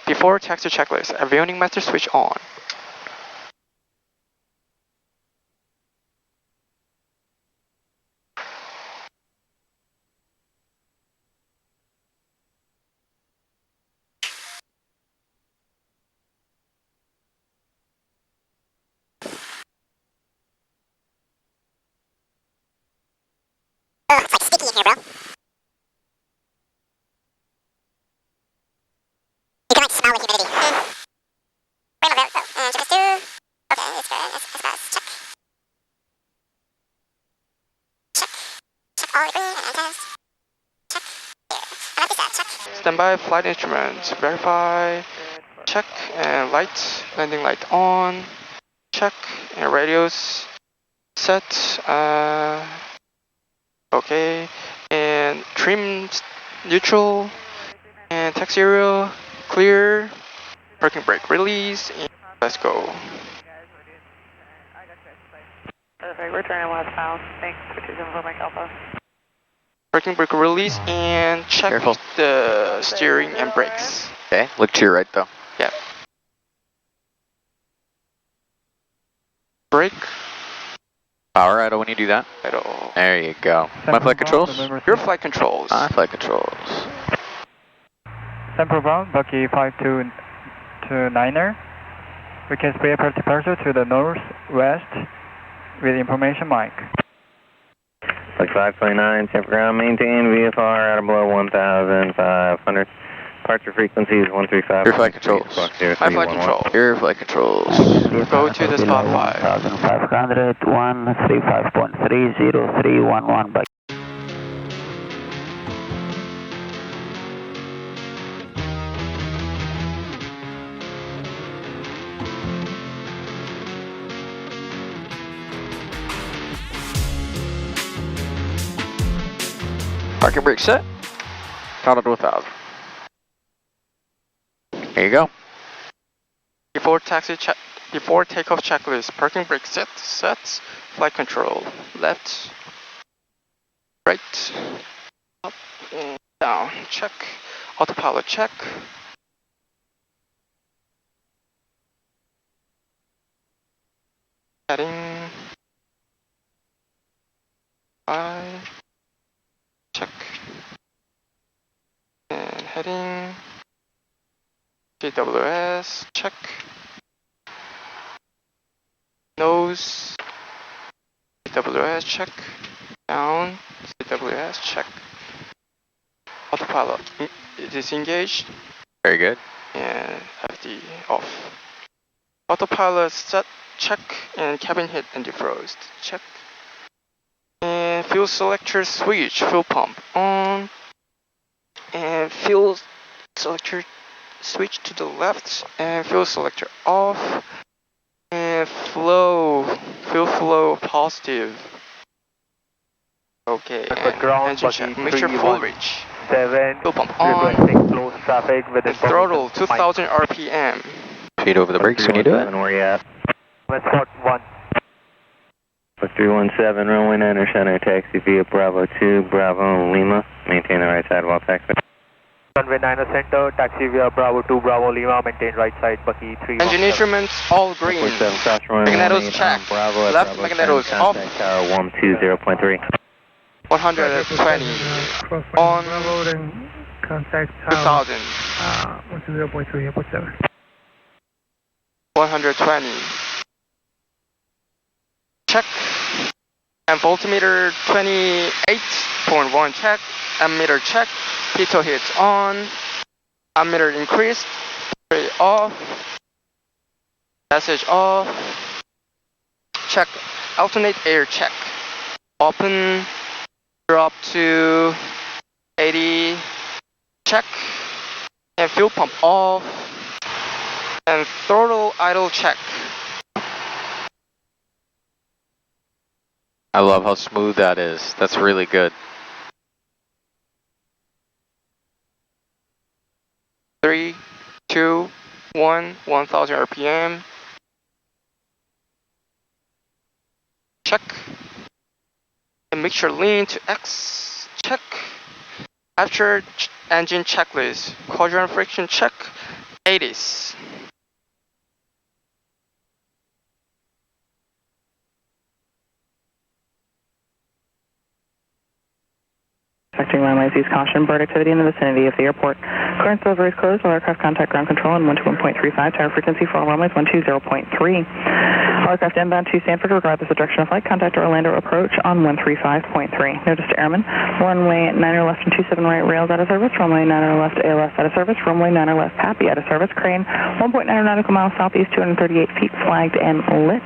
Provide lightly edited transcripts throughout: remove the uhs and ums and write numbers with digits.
Before taxi checklist, avionic master switch on. It's like sticky in here, bro. You can like smell the humidity. Wait a minute, check this too. Okay, it's good. It's fast. Check. Check all the green and test. Check. Here. I like this check. Standby flight instruments. Verify. Check and light. Landing light on. Check and radios set. Okay. And trim neutral. And taxi aerial clear. Parking brake release. And let's go. Perfect, we're turning westbound. Thanks for choosing Mike Alpha. Parking brake release and check Careful. the steering and brakes. Okay, look to your right though. Yeah. Brake. Power idle when you do that. Idle. There you go. My flight controls? Your flight controls. My flight controls. Central Brown, Bucky 5229er. We can spray for departure to the northwest with information mic. Like 529, Central Ground, maintain VFR out of below 1,500. Departure frequency is 135. Your flight controls. My flight control. Your flight controls. Go to the spot 5. 1,500, 135.30311 by Parking brake set. Counted to 1,000. Here you go. Before takeoff checklist, parking brake sets, flight control, left, right, up and down, check, autopilot check. Heading, check, and heading, GWS, check. Nose, CWS, check. Down, CWS, check. Autopilot, it is engaged. Very good. And FD off. Autopilot set, check. And cabin heat and defrost, check. And fuel selector switch, fuel pump on. And fuel selector switch to the left. And fuel selector off. And fuel flow positive. Okay, and engine check, make sure full reach. 7, Fuel pump on, close traffic within and throttle 2000 RPM. Feet over the brakes when you do it. Where you at? West Port 1. 317, runway 9 center, taxi via Bravo 2, Bravo Lima. Maintain the right side while taxi. Runway 9 center, taxi via Bravo 2, Bravo Lima, maintain right side, Bucky 3. Engine instruments all green. Magnetos check. Bravo, Left Bravo magnetos 7, off. contact tower 120.3. 120 on contact 2000. 120.3, airport 7. 120. Check. And voltmeter 28.1 check. Ammeter check. Pitot hits on. Ammeter increased. Battery off. Passage off. Check. Alternate air check. Open. Drop to 80. Check. And fuel pump off. And throttle idle check. I love how smooth that is. That's really good. 3, 2, 1, 1000 RPM. Check. And make sure lean to X. Check. After engine checklist. Quadrant friction check. 80s. Affecting runway Z's caution, bird activity in the vicinity of the airport. Current delivery is closed. All aircraft contact ground control on 121.35. Tower frequency for all runways 120.3. All aircraft inbound to Sanford, regardless of direction of flight, contact Orlando approach on 135.3. Notice to airmen, runway 9er left and 27 right rails out of service, runway 9er left ALS out of service, runway 9er left PAPI out of service, crane 1.9 nautical miles southeast, 238 feet, flagged and lit.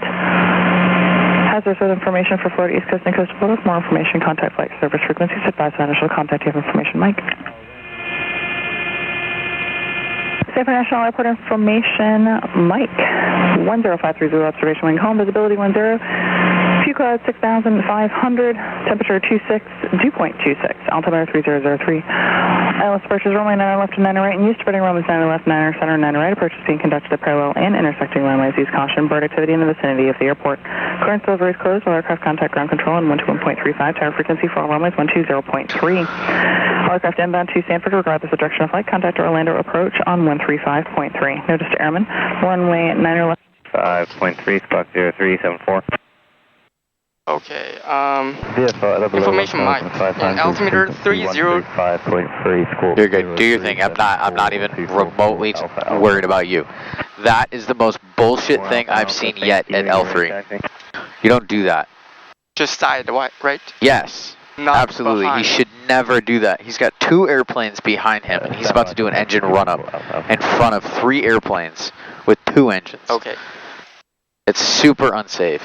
Hazardous with information for Florida East Coast and Coastal Florida. For more information, contact flight service frequencies. Advise that initial contact. You have information, Mike. Sanford National Airport information, Mike. 10530 observation wing home. Visibility 10. Few clouds 6,500. Temperature 2.26. Altimeter 3003. ILS approaches runway 9 left and 9 right and use spreading runways 9 left, 9 center, 9 right. Approach is being conducted at parallel and intersecting runways. Use caution. Bird activity in the vicinity of the airport. Current delivery is closed. All aircraft contact ground control on 121.35. Tower frequency for all runways 120.3. All aircraft inbound to Sanford, regardless of direction of flight, contact Orlando approach on 135.3. Notice to airmen, runway 9 left. 5.3, squawk 0374. Okay, information Mike, and altimeter 30. You're good. Do your thing. I'm not even remotely worried about you. That is the most bullshit thing I've seen yet at L3. You don't do that. Just side, right? Yes. Not absolutely. behind. He should never do that. He's got 2 airplanes behind him, and he's about to do an engine run-up in front of 3 airplanes with 2 engines. Okay. It's super unsafe.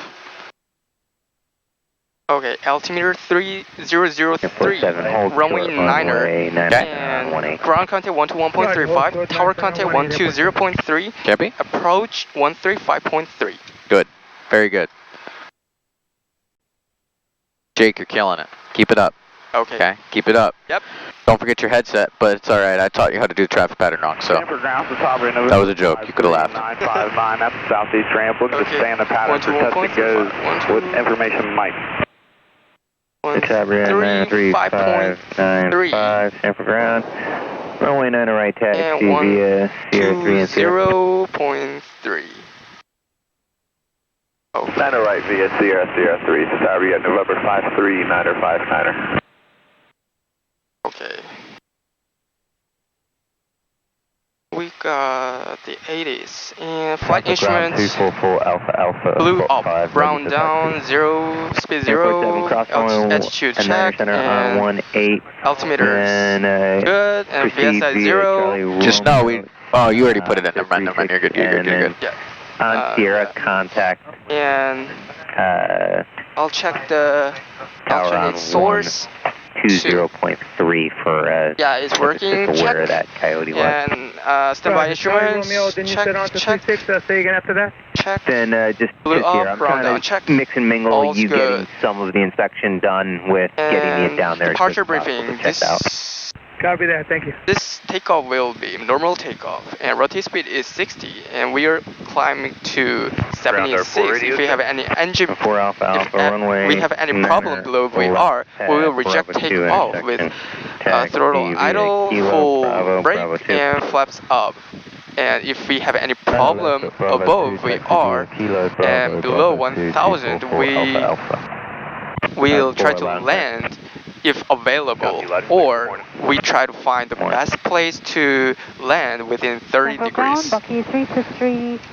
Okay, altimeter 3003, runway 9er, and ground contact 121.35, tower contact 120.3, Copy? approach 135.3. Good. Very good. Jake, you're killing it. Keep it up. Okay. Keep it up. Yep. Don't forget your headset, but it's alright. I taught you how to do the traffic pattern wrong, so. That was a joke. You could have laughed. 959, that's southeast ramp. Looking to stay in the pattern for touch and goes with information, Mike. 3595, Sanford ground. Runway 9 right taxi via Sierra 3 and 0.3. Oh, 9 right via Sierra 3. Sorry, at November 53, 9er 59er. Okay. We got the 80s and flight instruments 244 Alpha blue up, brown down, 0, speed 0, altitude check, and altimeters good, and VSI 0. Just know you already put it in. Never mind, you're good. Yeah. On Sierra, contact. And I'll check the alternate source. 20.3 for yeah, it's working. Just aware check. of that coyote was. And standby instruments. Check. Say again after that. Check. Then just Blue here, up, I'm brown trying down. to Check. mix and mingle All's you good. getting some of the inspection done with getting it down there. Departure so it's possible briefing. to check out. Copy that, thank you. This takeoff will be normal takeoff, and rotate speed is 60, and we are climbing to 76. If we have any engine, runway, we have any problem below VR, we will reject takeoff with throttle idle, full brake, and flaps up. And if we have any problem above VR and below 1000, we'll try to land if available, or we try to find the best place to land within 30 degrees.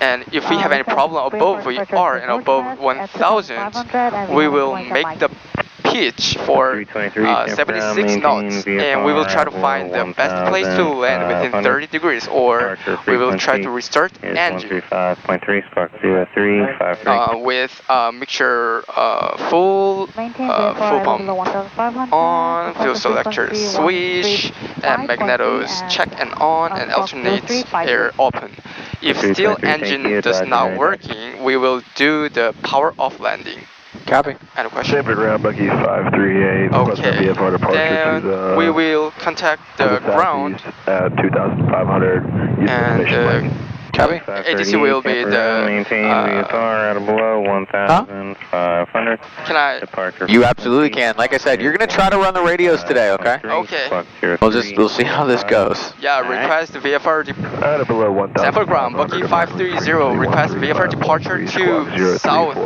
And if we have any problem above VR and above 1000, we will make the pitch for 76 knots, and we will try to find the best place to land within 30 degrees, or we will try to restart engine with mixture full pump on, fuel selector switch, and magnetos check and on, and alternates air open. If still engine does not working, we will do the power off landing. Copy. Any question? Sanford ground, Bucky 538. Okay, then we will contact the ground at 2,500. and Copy. ATC will be the. Maintain VFR out of below 1,500. Can I? Departure. You absolutely can. Like I said, you're gonna try to run the radios today, okay? Okay. We'll see how this goes. Yeah, request VFR Out of below 1,000. Sanford ground, Bucky 530, request VFR departure to south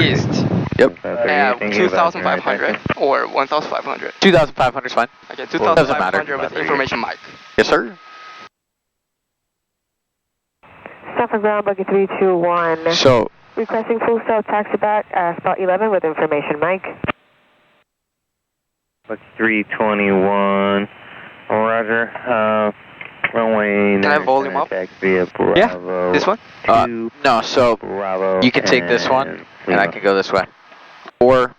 east. Yep. 2,500 or 1,500. 2,500 is fine. Okay, Doesn't matter. 2,500 with information mic. Yes, sir. Sanford ground, Bucky 321. So, Requesting full cell taxi back, spot 11 with information mic. Bucky 321. Roger. Runway. Can I volume up? Taxi at Bravo. This one? no, so Bravo. you can take this one, and I can go this way. Or,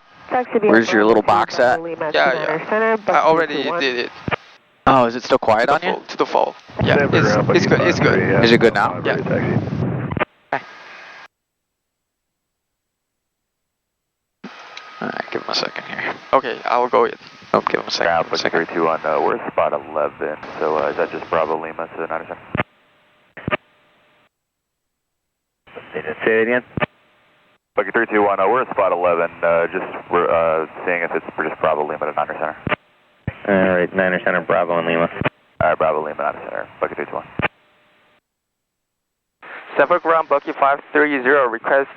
where's your little box at? Yeah. I already did it. Oh, is it still quiet on you? To the fall. Yeah, it's good. It's good. Is it good now? Yeah. Alright, give him a second here. Okay, I will go in. Oh, give him a second. Now, Bucky 321, we're spot 11, so is that just Bravo Lima to the 97? Say it again. Bucky 321, we're at spot 11, we're seeing if it's just Bravo Lima to Niner Center. Alright, Niner Center, Bravo and Lima. Alright, Bravo Lima, Niner Center, Bucky 321. Sanford ground, Bucky 530, request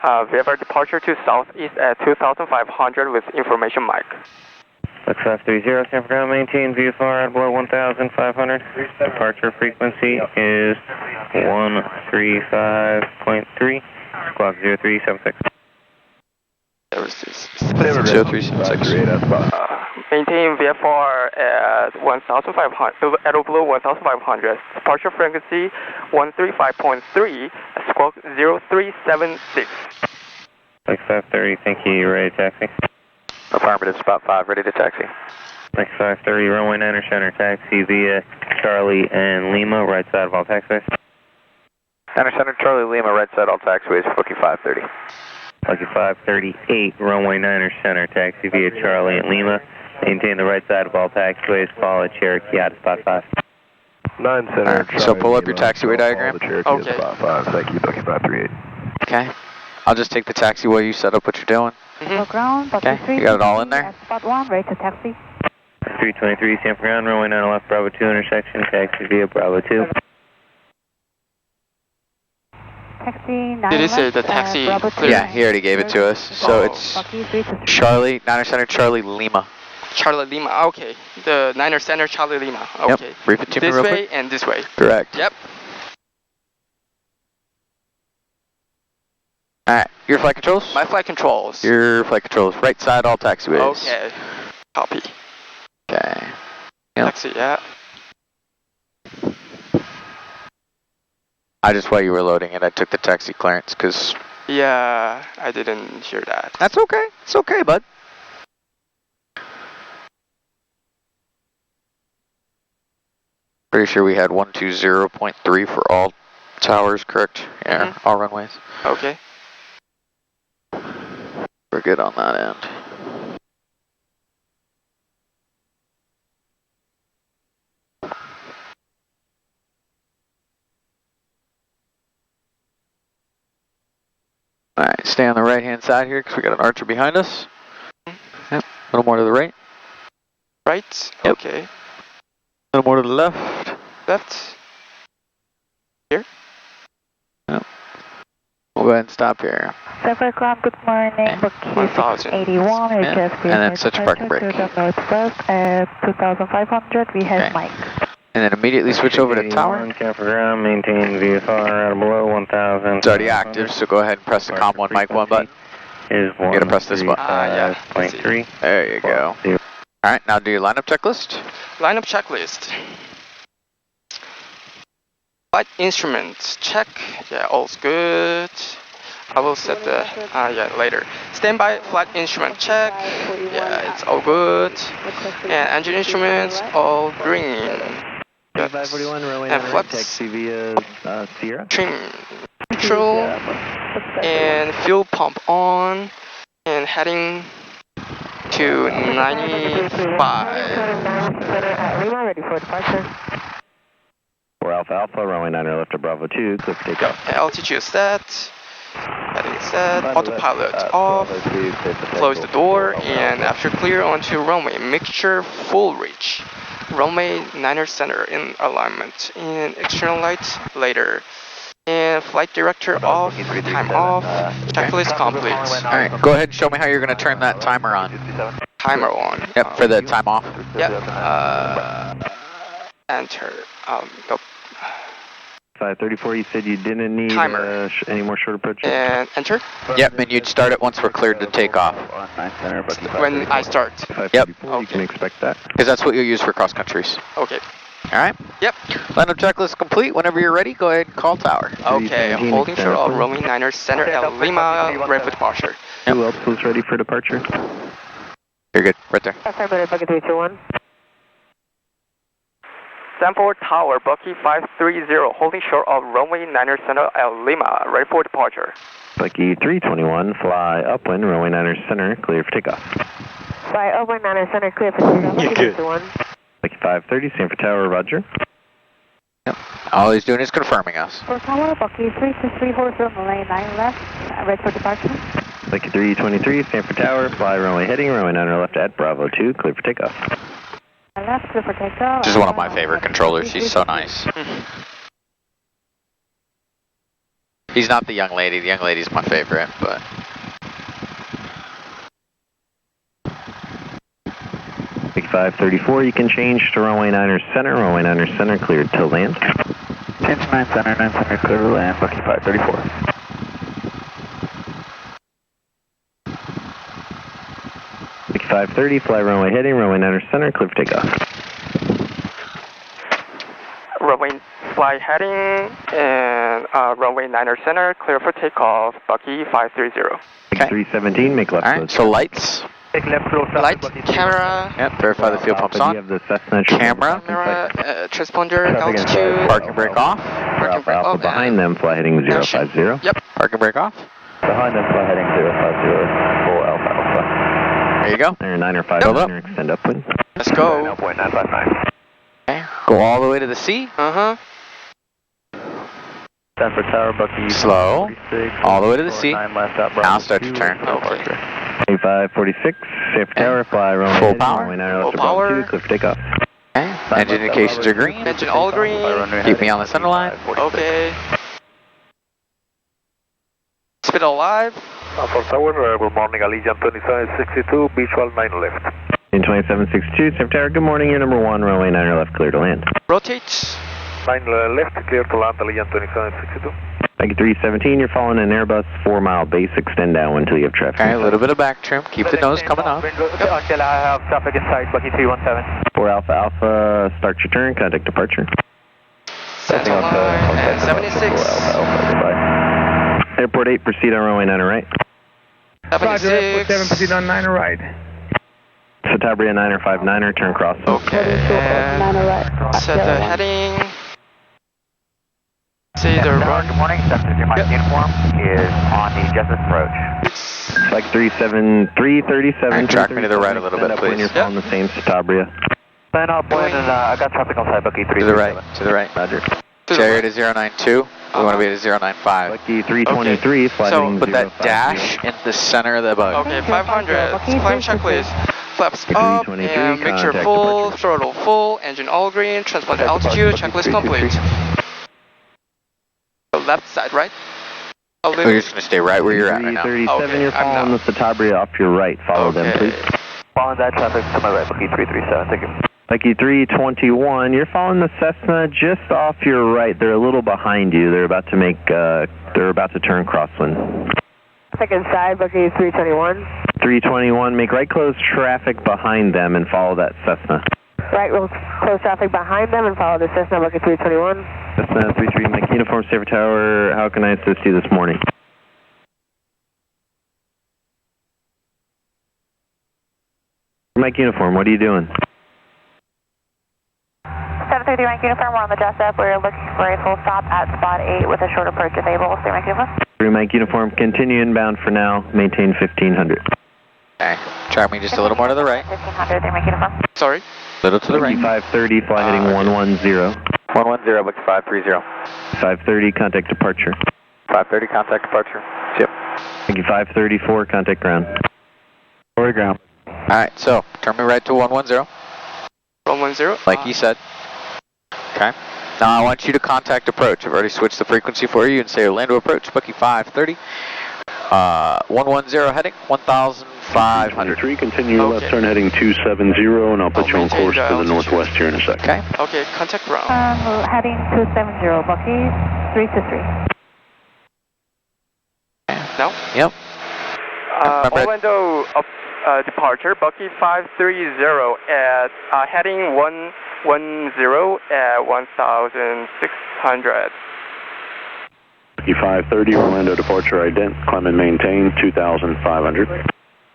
VFR departure to southeast at 2,500 with information mic. Bucky 530, Sanford ground, maintain VFR at below 1,500. Departure frequency is 135.3. Squawk 0376. There was this. 0376. Maintain VFR at 1,500, at or below 1,500. Departure frequency 135.3. Squawk 0376. Bucky 530, thank you. You ready to taxi? Affirmative, spot 5, ready to taxi. Bucky 530, runway Niner Center, taxi via Charlie and Lima, right side of all taxiways. Niner Center, Charlie Lima, right side, all taxiways, Bucky 530. Bucky 538, runway Niner Center, taxi via Charlie and Lima. Maintain the right side of all taxiways, follow Cherokee out of spot 5. 9 Center. Right, so pull up your taxiway diagram. Okay. Spot 5, thank you, Bucky 538. Okay. I'll just take the taxi while you set up what you're doing. Ground, Bucky Okay, you got it all in there? Spot 1, ready to taxi. 323, Sanford ground, runway 9 left, Bravo 2 intersection, taxi via Bravo 2. Taxi 9 Did he say left, the taxi Bravo clear? Yeah, he already gave it to us. So it's Bucky 323. Charlie, Niner Center, Charlie Lima. Charlie Lima. Okay. The Niner Center, Charlie Lima. Okay. Yep. Brief it to me This real way quick. and this way. Correct. Yep. Alright, your flight controls? My flight controls. Your flight controls, right side, all taxiways. Okay. Copy. Okay. Yep. Taxi, yeah. While you were loading it, I took the taxi clearance, because... Yeah, I didn't hear that. That's okay. It's okay, bud. Pretty sure we had 120.3 for all towers, correct? Yeah, all runways. Okay. We're good on that end. Alright, stay on the right hand side here because we got an Archer behind us. Yep, a little more to the right. Right? Yep. Okay. A little more to the left. Left. Here? Yep. We'll go ahead and stop here. Sanford ground, good morning. Bucky 1,000. 81, Yeah. request And then set your parking brake. to the northwest at 2,500. We have Okay. Mike. And then immediately switch over to tower. Sanford ground, maintain VFR out of below 1,000. It's already active, so go ahead and press the COM 1 mic 1 button. Is You gotta press this button. Yeah. 135.3. There you go. Alright, now do your lineup checklist. Lineup checklist. Flight instruments check. Yeah, all's good. I will set the later. Standby flight instrument check. Yeah, it's all good. And engine instruments all green. Yes. And flaps trim neutral and fuel pump on and heading to 95. Lima, ready for departure. 4 Alpha Alpha, runway 9 left of Bravo 2, clear for takeoff. Altitude set. Heading set. Autopilot off. Close the door and after clear onto runway, mixture full reach. Runway 9er center in alignment. And external light later. And flight director off. Time off. Checklist complete. Alright, go ahead and show me how you're going to turn that timer on. Timer on. Yep, for the time off. Yep. Enter. Go. 534, you said you didn't need any more short approach? And enter. Yep, and you'd start it once we're cleared to take off. When I start. 534, you can expect that. Because that's what you'll use for cross countries. Okay. Alright? Yep. Lineup checklist complete. Whenever you're ready, go ahead and call tower. Okay, holding short of runway 9er center at Lima, ready for departure. Who else was ready for departure? You're good, right there. Sorry, bucket 321. Stanford Tower, Bucky 530, holding short of runway 9er center at Lima, ready for departure. Bucky 321, fly upwind, runway 9er center, clear for takeoff. Fly upwind 9er center, clear for takeoff. You're good. Bucky 530, Stanford Tower, roger. Yep. All he's doing is confirming us. For Tower, Bucky 363, hold short, runway 9 left, ready for departure. Bucky 323, Stanford Tower, fly runway heading, runway 9er left at Bravo 2, clear for takeoff. Left, clear for takeoff. This is one of my favorite controllers. He's so nice. He's not the young lady. The young lady's my favorite, but... Bucky 534, you can change to runway 9er center, runway 9er center, cleared to land. Change 9 center, clear to land, Bucky 534. Bucky 530, fly runway heading, runway 9er center, clear for takeoff. Runway fly heading and runway 9er center, clear for takeoff, Bucky 530. Bucky 317, make left. Alright, so lights. Take left close up. Light, camera, Yep, verify the fuel pump's You on. have the Cessna Camera. transponder, altitude, Parking brake off. parking brake Alpha off, behind them, fly heading 050. Yep. Parking brake off. Behind them, fly heading 050, full Alpha Alpha. There you go. 9er 5 Build up. extend upwind. Let's go. 9.959. Okay. Go all the way to the sea. Uh-huh. Stanford Tower, Bucky. Slow. 46, All the way to the sea. 9 left out, Now start to turn. Okay. 8546, Stanford Tower, fly runway Full heading, power. runway 9 left Full to Bravo power. 2, clear for takeoff. Okay. Engine indications are green. Engine all green. Keep me on the center line. Okay. Speed alive. Alpha Tower, good morning, Allegiant 2762, visual 9 left. In 2762, Stanford Tower, good morning, you're number 1, runway 9 left, clear to land. Rotate. 9 left, clear to land, Allegiant 2762. Bucky 317, you're following an Airbus 4-mile base, extend downwind until you have traffic. Okay, a little bit of back trim. Keep the nose coming up. Until I have traffic inside, Bucky 317. 4 Alpha Alpha, start your turn, contact departure. Center line and 76. Airport 8, proceed on runway 9 right. Roger, Airport 7, 76. proceed on 9 right. Satabria 959er, turn cross. Okay. And set the heading. See the run. Good morning, 730 Mike uniform is on the Justice approach. Like 373, 37. Alright, track me to the right a little bit, When you're please. following the same Satabria. Line up, and I got traffic on side, Bucky 337. To the right. To the right. Roger. Chariot is 092. We want to be at 095. Bucky 323, fly So, heading Put that 050. dash in the center of the bug. Okay, 500. Climb checklist. Flaps up 323, and mixture contact full, departure. throttle full, engine all green, transponder altitude, checklist complete. The left side, right? A We're little. just going to stay right where you're at right now. 337, Okay, you're I'm following now. the Satabria off your right. Follow them, please. Okay. Following that traffic to my right, Bucky 337, thank you. Bucky 321, you're following the Cessna just off your right. They're a little behind you. They're about to make, they're about to turn crosswind. Second side, Bucky 321. 321, make right close traffic behind them and follow that Cessna. Right, we'll close traffic behind them and follow the Cessna, Bucky 321. Cessna 33, Mike Uniform, Stanford Tower, how can I assist you this morning? Mike Uniform, what are you doing? 730 Mike Uniform, we're on the Jessup. We're looking for a full stop at spot 8 with a short approach available. Stay Mike Uniform. 3 Mike Uniform, continue inbound for now, maintain 1500. Okay. Track me just a little more to the right. 1500, 3 Mike Uniform. Sorry. Little to the right. 530, fly heading 110. 110, Bucky 530. 530, contact departure. 530, contact departure. Yep. Thank you, 534, contact ground. Over ground. Alright, so turn me right to 110. 110. Like you said. Okay. Now I want you to contact approach. I've already switched the frequency for you and say Orlando approach, Bucky 530. 110 heading, 1,500. Continue Okay. left turn heading 270, and I'll put you on maintain course the to the altitude. northwest here in a second. Okay. Okay, contact ground. Heading 270, Bucky 323. Now? Yep. Remember- Orlando departure, Bucky 530 at heading 110 at 1,600. Bucky 530, Orlando departure ident, climb and maintain 2,500.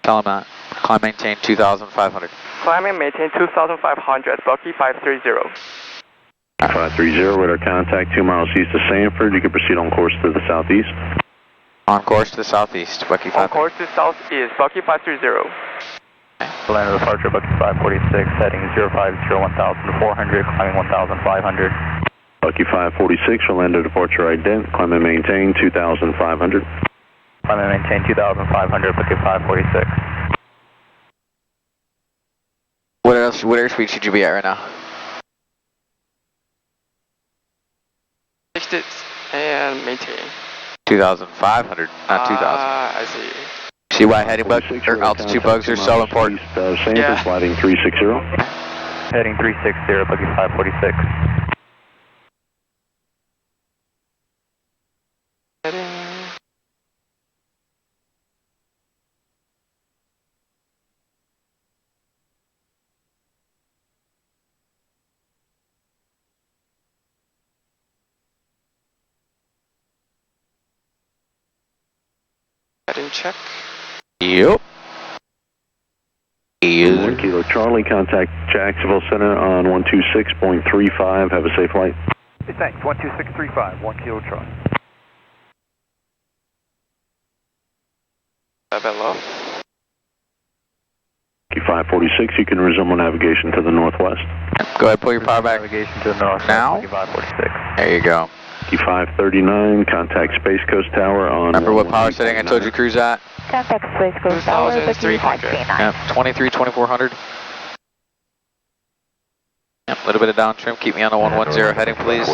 Tell him that. Climb maintain 2,500. Climb and maintain 2,500, Bucky 530. 530, radar contact 2 miles east of Sanford. You can proceed on course to the southeast. On course to the southeast, Bucky On 530. course to southeast, Bucky 530. Orlando departure, Bucky 546, heading 050, 1,400, climbing 1,500. Bucky 546, Orlando departure ident, climb and maintain 2,500. Climb and maintain 2,500, Bucky 546. What airspeed should you be at right now? Fixed it and maintain. 2,500, not 2,000. I see. See why heading bug or altitude bugs are so important? East of Sanford, Yeah. sliding 360. Heading 360, Bucky 546. Heading. Heading check. Yep. 1 Kilo Charlie, contact Jacksonville Center on 126.35. Have a safe flight. Thanks, 12635, 1 Kilo Charlie. 7 low. Bucky 546, you can resume on navigation to the northwest. Go ahead, pull your power back. Navigation to the north. Now? Bucky 546. There you go. Bucky 539, contact Space Coast Tower on... Remember what power setting I told you to cruise at? Contact Space Coast Tower, Bucky 2,300. 539. Yep, 23, 2400. Yep, a little bit of down trim. Keep me on the 110 heading, please.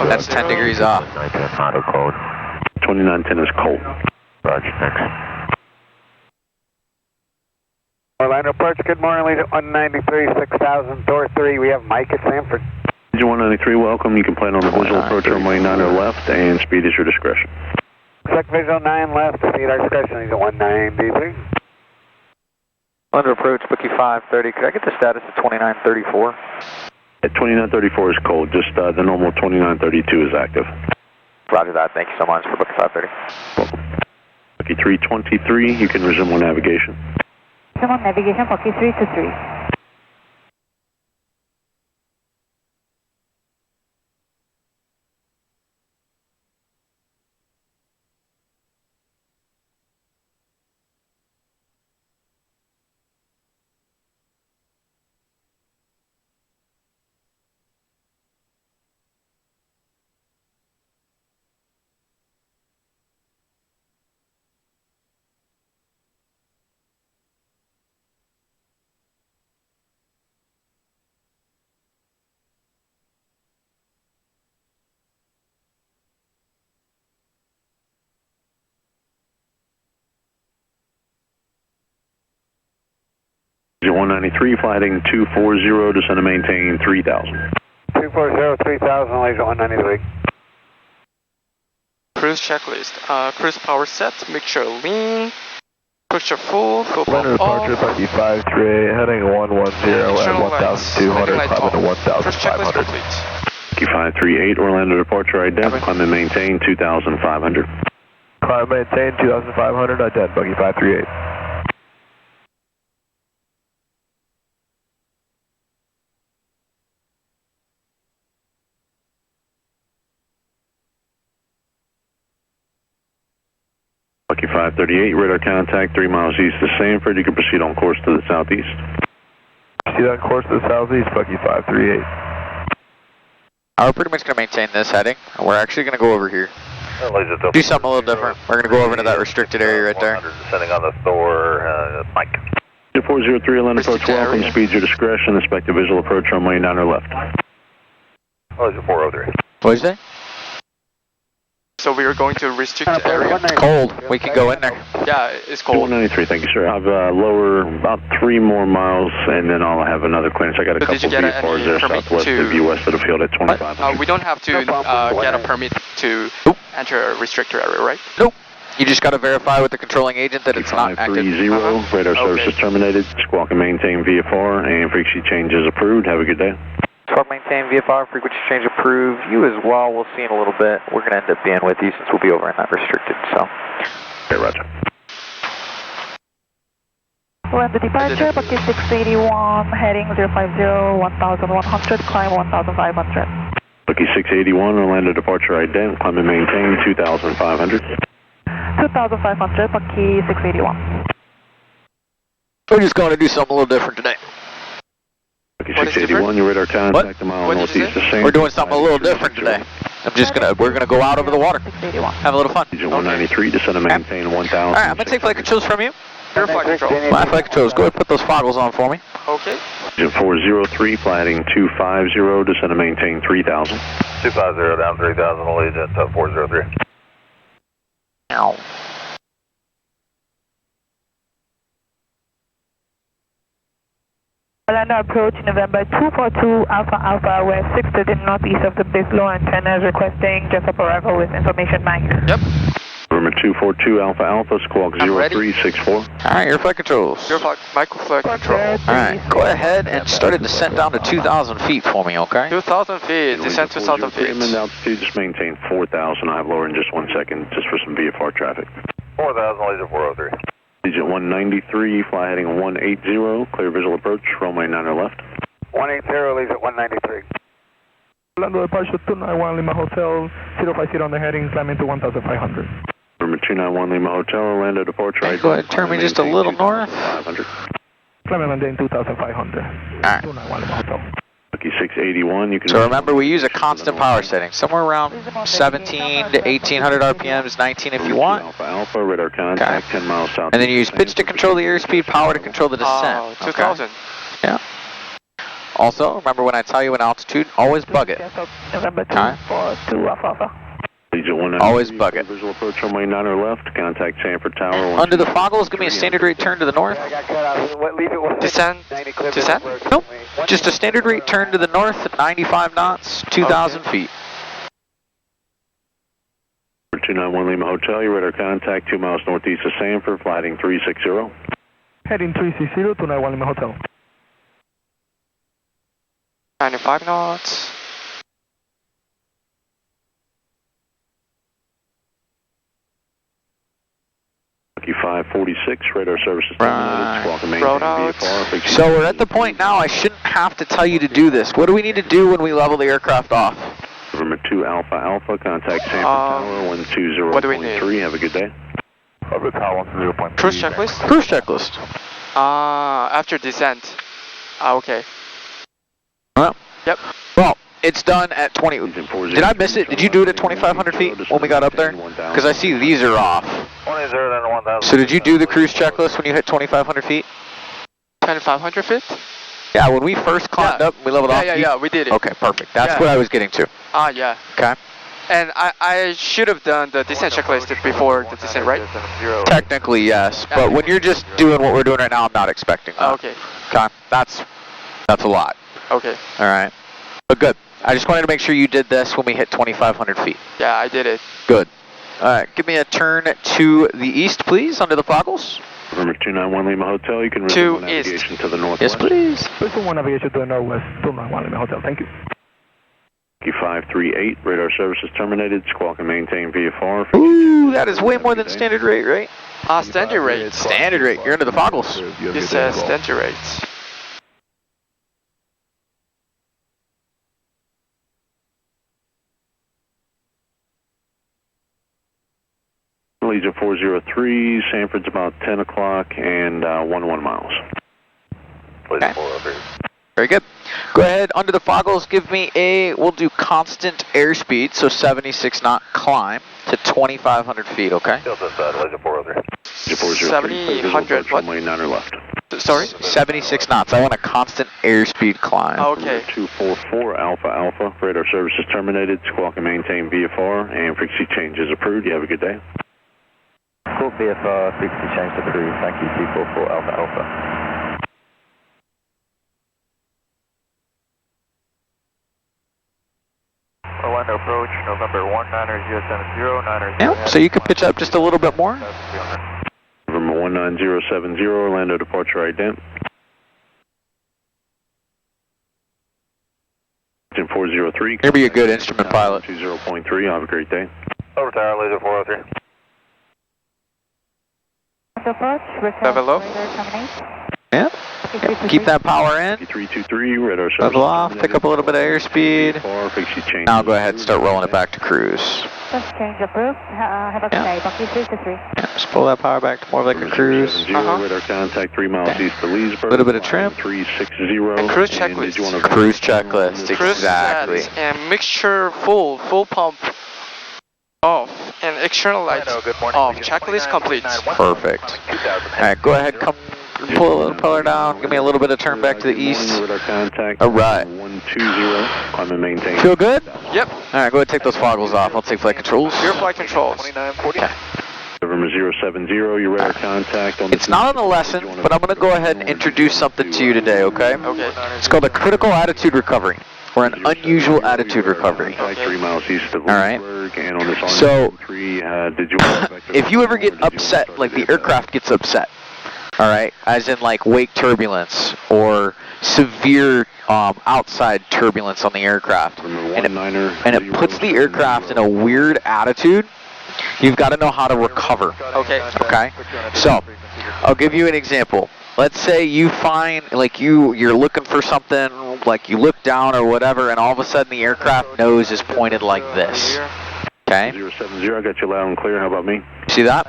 That's 10 degrees off. 2910 is cold. Roger, thanks. Orlando approach, good morning, lead at 193, 6,000, door 3, we have Mike at Sanford. Engine 193, welcome. You can plan on the visual approach runway 9 left, and speed is your discretion. Select visual 9 left, speed our discretion, lead at 190, please. Under approach, Bucky 530. Could I get the status of 2934? At 2934 is cold, just the normal 2932 is active. Roger that. Thank you so much for Bucky 530. Welcome. Bucky 323, you can resume on navigation. Come on, navigation, Bucky 323. Engine 193, fly heading 240, descend and maintain 3000. 240, 3,000, lead at 193. Cruise checklist. Cruise power set. Mixture lean. Pusher full. Full Orlando pump departure, off. Bucky 538, heading 110 at 1,200, climbing to Cruise checklist 1,500. complete. Bucky 538, Orlando departure ident, climb and maintain 2500. Climb maintain 2,500, ident, Bucky 538. Bucky 538, radar contact 3 miles east of Sanford. You can proceed on course to the southeast. See that course to the southeast, Bucky 538. We're pretty much going to maintain this heading, and we're actually going to go over here. Do something a little different. We're going to go over into that restricted area right there. Descending on the Thor, Mike. 403, land approach, welcome, speed your discretion, expect a visual approach runway 9 or left. Leisure 403. What did you say? So we are going to restrict the area. Cold. We can go in there. Yeah, it's cold. 193, thank you, sir. I have lower about 3 more miles, and then I'll have another clearance. I got a So couple did you get VFRs any there permit southwest to- of you, west of the field at 25. We don't have to get a permit to enter a restricted area, right? Nope. You just got to verify with the controlling agent that it's not active. 530, radar services terminated, squawk and maintain VFR, and frequency change is approved. Have a good day. Squawk maintain VFR, frequency change approved. You as well, we'll see in a little bit. We're going to end up being with you since we'll be over in that restricted, so. Okay, roger. Land the departure, bucket 681, heading 050, 1100, climb 1500. Lucky 681, Orlando departure ident, climb and maintain 2500. 2500, bucky 681. We're just going to do something a little different today. Lucky What is 681, your radar contact a mile What did you northeast say? of San. We're doing something a little different today. We're going to go out over the water. 681. Have a little fun. Agent 193, descend and maintain 1000. All right, I'm going to take flight controls from you. Your flight control. My flight controls, go ahead and put those foggles on for me. Okay. Agent 403, flighting 250, descend and maintain 3000. 250 down 3000, Allegiant 403. Ow. Orlando approach November 242 Alpha Alpha, we're 630 northeast of the base low antennas, requesting just up arrival with information Mike. Yep. Rumor 242 Alpha Alpha, squawk I'm ready. 0364. All right, your flight controls. Your micro flight control. All right, go ahead and start a descent down to 2,000 feet for me, okay? 2,000 feet. Descent 2,000 feet. Recommend altitude, just maintain 4,000. I have lower in just 1 second, just for some VFR traffic. 4000, Allegiant 403. Agent 193, fly heading 180, clear visual approach, runway 9 or left. 180, leaves at 193. Orlando departure 291 Lima Hotel, 050 on the heading, climbing to 1500. Number 291 Lima Hotel, Orlando departure. Okay, go ahead and turn me just a little north. 500. Climbing and maintain 2500. Alright. 291 Lima Hotel. Lucky 681, you can... So remember, we use a constant power setting, somewhere around 17 to 1800 RPMs, 19 if you want. Alpha Alpha, radar contact, 10 miles south. And then you use pitch to control the airspeed, power to control the descent. Oh, 2,000. Yeah. Also, remember when I tell you an altitude, always bug it. November Alright. 242 Alpha Alpha. Agent 193, Always bug it. visual approach, runway 9 or left, contact Sanford Tower. Under the foggles, give me a standard rate turn to the north. I got cut off. Leave it with Descent. Descent? Nope. Just a standard rate turn to the north at 95 knots, 2,000 feet. 291 Lima Hotel, your radar contact 2 miles northeast of Sanford, fly heading 360. Heading 360 to 291 Lima Hotel. 95 knots. Lucky 546, radar services Right. terminated, squawk and maintain Road out. VFR. So we're at the point now, I shouldn't have to tell you to do this. What do we need to do when we level the aircraft off? Number 2 Alpha Alpha, contact Sanford Tower 120.3. what do we need? Have a good day. Cruise checklist? Cruise checklist. After descent. Okay. Well, Yep. well, it's done at 20. Did I miss it? Did you do it at 2,500 feet when we got up there? Because I see these are off. 20 down 1000. So did you do the cruise checklist when you hit 2,500 feet? 2,500 feet? Yeah, when we first climbed Yeah. up, we leveled off. Yeah, we did it. Okay, perfect. That's Yeah. what I was getting to. Yeah. Okay. And I should have done the descent checklist before the descent, right? Technically, yes. But when you're just doing what we're doing right now, I'm not expecting that. Okay. Okay. That's a lot. Okay. All right. But good. I just wanted to make sure you did this when we hit 2,500 feet. Yeah, I did it. Good. All right. Give me a turn to the east, please, under the foggles. Number 291 Lima Hotel, you can To resume east. navigation to the northwest. Yes, please. Person 1 navigation to the northwest, 291 Lima Hotel. Thank you. Lucky 538, radar services terminated, squawk and maintain VFR. Ooh, that is way more than standard rate, right? Standard rate. Standard rate. You're under the foggles. This says standard rates. Legion 403, Sanford's about 10 o'clock and 11 miles. Okay. Very good. Go ahead, under the foggles, give me we'll do constant airspeed, so 76 knot climb to 2,500 feet, okay? Delta side, Laser 403. 700, what? left. Sorry? 76 knots. I want a constant airspeed climb. Okay. 244 Alpha Alpha. Radar service is terminated. Squawk and maintain VFR and frequency change is approved. You have a good day. Cool, VFR, frequency change approved. Thank you, 244 Alpha Alpha. Orlando approach, November 19er, GSM 0, 9er. Yeah, so you can pitch up just a little bit more. November 19070, Orlando departure ident. 403. You'll be a good instrument pilot. 20.3, have a great day. Over tower, Laser 403. Level low. Yeah. Keep that power in. 323, radar service. Level off, pick up a little bit of airspeed. Now go ahead and start rolling it back to cruise. Change approved. Have a good day. Bucky 323. Yeah, just pull that power back to more like a cruise. Radar contact 3 miles east of Leesburg. A little bit of trim. 360. And cruise checklist. Cruise checklist, Cruise exactly. sets and mixture full pump off, and external lights off. Checklist complete. Perfect. Alright, go ahead, come pull a little color down, give me a little bit of turn back to the east. Alright. 120, climb and maintain. Feel good? Yep. Alright, go ahead and take those foggles off. I'll take flight controls. Your flight controls. Okay. November 070, your radar contact on the... It's not on the lesson, but I'm going to go ahead and introduce something to you today, okay? Okay. It's called a critical attitude recovery, or an unusual attitude recovery. 3 miles east of Alright. Leesburg, and on this So, did you if you ever get upset, like the aircraft gets upset, alright, as in like wake turbulence, or severe outside turbulence on the aircraft, and it puts the aircraft in a weird attitude, you've got to know how to recover. Okay. Okay? So, I'll give you an example. Let's say you find, like you're looking for something, like you look down or whatever, and all of a sudden the aircraft nose is pointed like this. Okay? 070, I got you loud and clear. How about me? See that?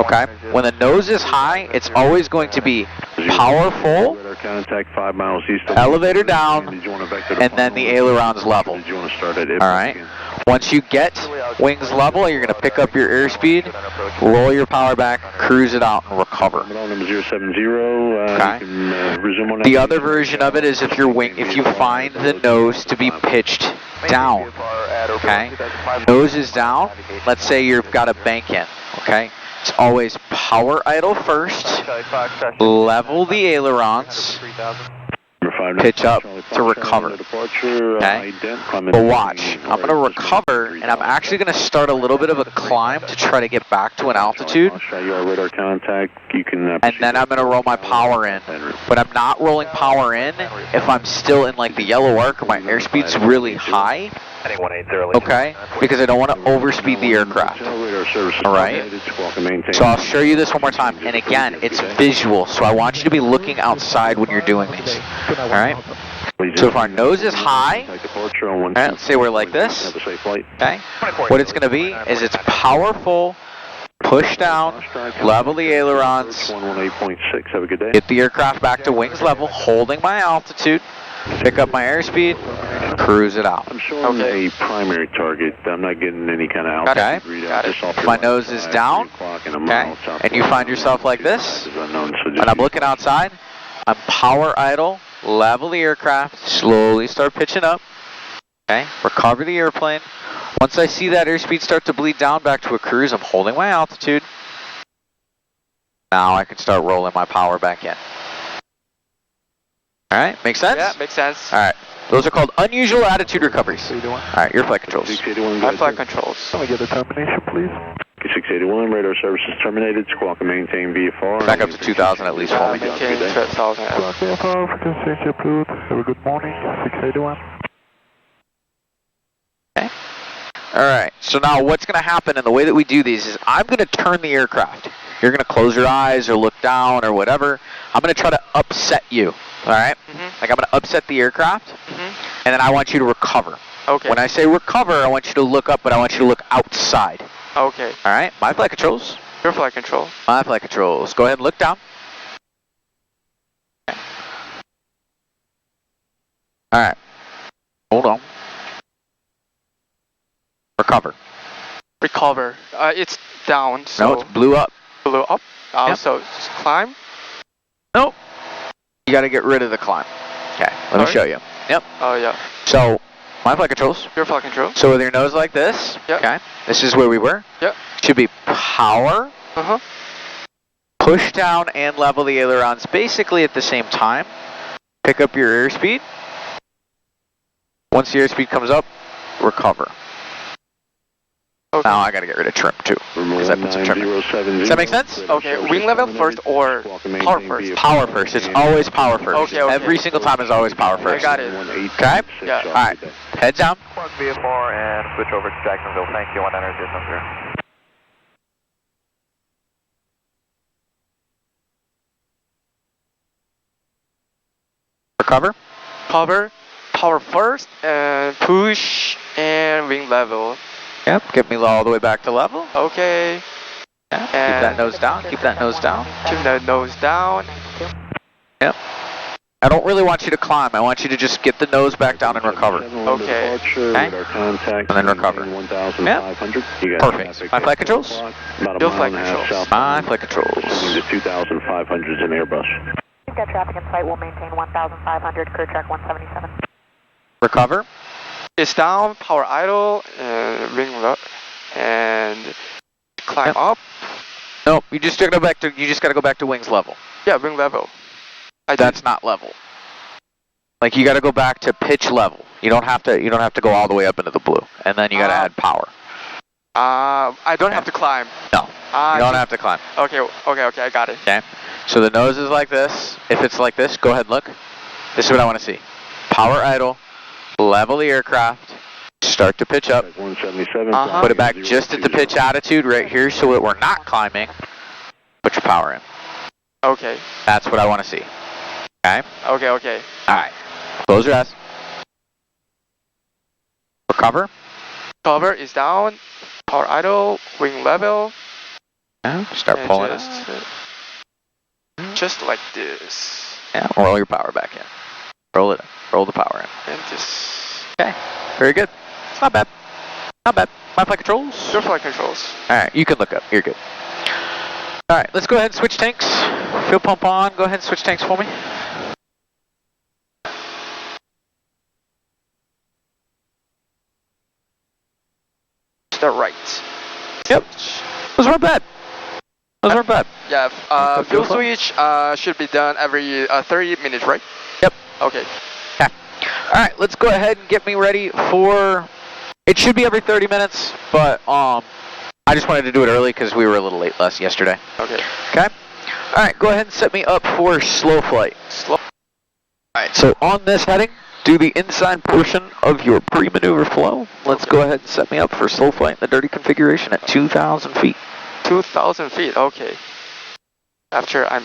Okay. When the nose is high, it's always going to be powerful, Radar contact 5 miles east of elevator down, Did you want to vector to and then the ailerons level. Did you want to start at Alright. Once you get wings level, you're going to pick up your airspeed, roll your power back, cruise it out, and recover. Number 070, Okay. you can resume on The other version of it is if you find the nose to be pitched down. Okay? Nose is down. Let's say you've got a bank in. Okay? It's always power idle first, level the ailerons, pitch up to recover. Okay? But watch, I'm going to recover, and I'm actually going to start a little bit of a climb to try to get back to an altitude. And then I'm going to roll my power in. But I'm not rolling power in if I'm still in like the yellow arc or my airspeed's really high. Okay? Because I don't want to overspeed the aircraft. Alright? So I'll show you this one more time. And again, it's visual, so I want you to be looking outside when you're doing these. Alright? So if our nose is high, alright, let's say we're like this. Okay? What it's going to be is it's powerful, push down, level the ailerons, get the aircraft back to wings level, holding my altitude, pick up my airspeed, cruise it out. I'm showing a primary target. I'm not getting any kind of altitude readout. If my nose is down, okay, and you find yourself like this, and I'm looking outside, I'm power idle, level the aircraft, slowly start pitching up, okay, recover the airplane. Once I see that airspeed start to bleed down back to a cruise, I'm holding my altitude. Now I can start rolling my power back in. Alright, make sense? Yeah, makes sense. Alright, those are called unusual attitude recoveries. Alright, your flight controls. My flight controls. Can we get the termination, please? 681, radar services terminated. Squawk and maintain VFR. Back up to 2,000 at least for me. Maintain 2,000. VFR, frequency change approved. Have a good morning, 681. Okay. Alright, so now what's going to happen, and the way that we do these is I'm going to turn the aircraft. You're going to close your eyes or look down or whatever. I'm going to try to upset you. Alright? Like I'm going to upset the aircraft, and then I want you to recover. Okay. When I say recover, I want you to look up, but I want you to look outside. Okay. Alright? My flight controls. Your flight control. My flight controls. Go ahead and look down. Okay. Alright. Hold on. Recover. Recover. It's down, so... No, it's blew up. Blew up. Yep. So climb. Nope. You gotta get rid of the climb. Okay, let me show you. Yep. Oh, yeah. So, my flight controls. Your flight control. So with your nose like this. Yep. Okay. This is where we were. Yep. Should be power. Uh-huh. Push down and level the ailerons basically at the same time. Pick up your airspeed. Once the airspeed comes up, recover. Okay. Now I gotta get rid of trim too, because I put some trim in. Does that make sense? Okay, wing level first or power first? Power first. It's always power first. Okay, okay. Every single time is always power I first. got it. Okay? Yeah. Alright. Heads down. VFR and switch over to Jacksonville. Thank you. 100. Recover. Cover, power first, and push, and wing level. Yep. Get me all the way back to level. Okay. Yeah. Keep that nose down. Keep that nose down. Keep the nose down. Yep. I don't really want you to climb. I want you to just get the nose back down and recover. Okay. And then recover. Yep. Perfect. My flight controls? Your flight controls. My flight controls. 2,500s in Airbus. We've got traffic in flight. We'll maintain 1,500, clear track 177. Recover. It's down, power idle, and wing level, and climb up. No, you just gotta go back to wings level. Yeah, wing level. That's not level. Like you gotta go back to pitch level. You don't have to go all the way up into the blue. And then you gotta add power. I don't have to climb. No. You don't have to climb. Okay, I got it. Okay. So the nose is like this. If it's like this, go ahead and look. This is what I want to see. Power idle, level the aircraft, start to pitch up. 177. Put it back just at the pitch attitude right here so that we're not climbing. Put your power in. Okay. That's what I want to see. Okay? Okay. Alright. Close your eyes. Recover. Cover is down, power idle, wing level. Yeah, start and pulling just like this. Yeah, roll your power back in. Roll it in. Roll the power in. And just... Okay. Very good. It's not bad. Not bad. My flight controls? Your flight controls. Alright, you can look up. You're good. Alright, let's go ahead and switch tanks. Fuel pump on. Go ahead and switch tanks for me. To the right. Yep. Those weren't bad. Those weren't bad. Yeah, fuel switch should be done every 30 minutes, right? Yep. Okay. Alright, let's go ahead and get me ready for... It should be every 30 minutes, but I just wanted to do it early because we were a little late yesterday. Okay. Okay? Alright, go ahead and set me up for slow flight. Slow. Alright, so on this heading, do the inside portion of your pre-maneuver flow. Let's go ahead and set me up for slow flight in the dirty configuration at 2,000 feet. 2,000 feet, okay. After I'm...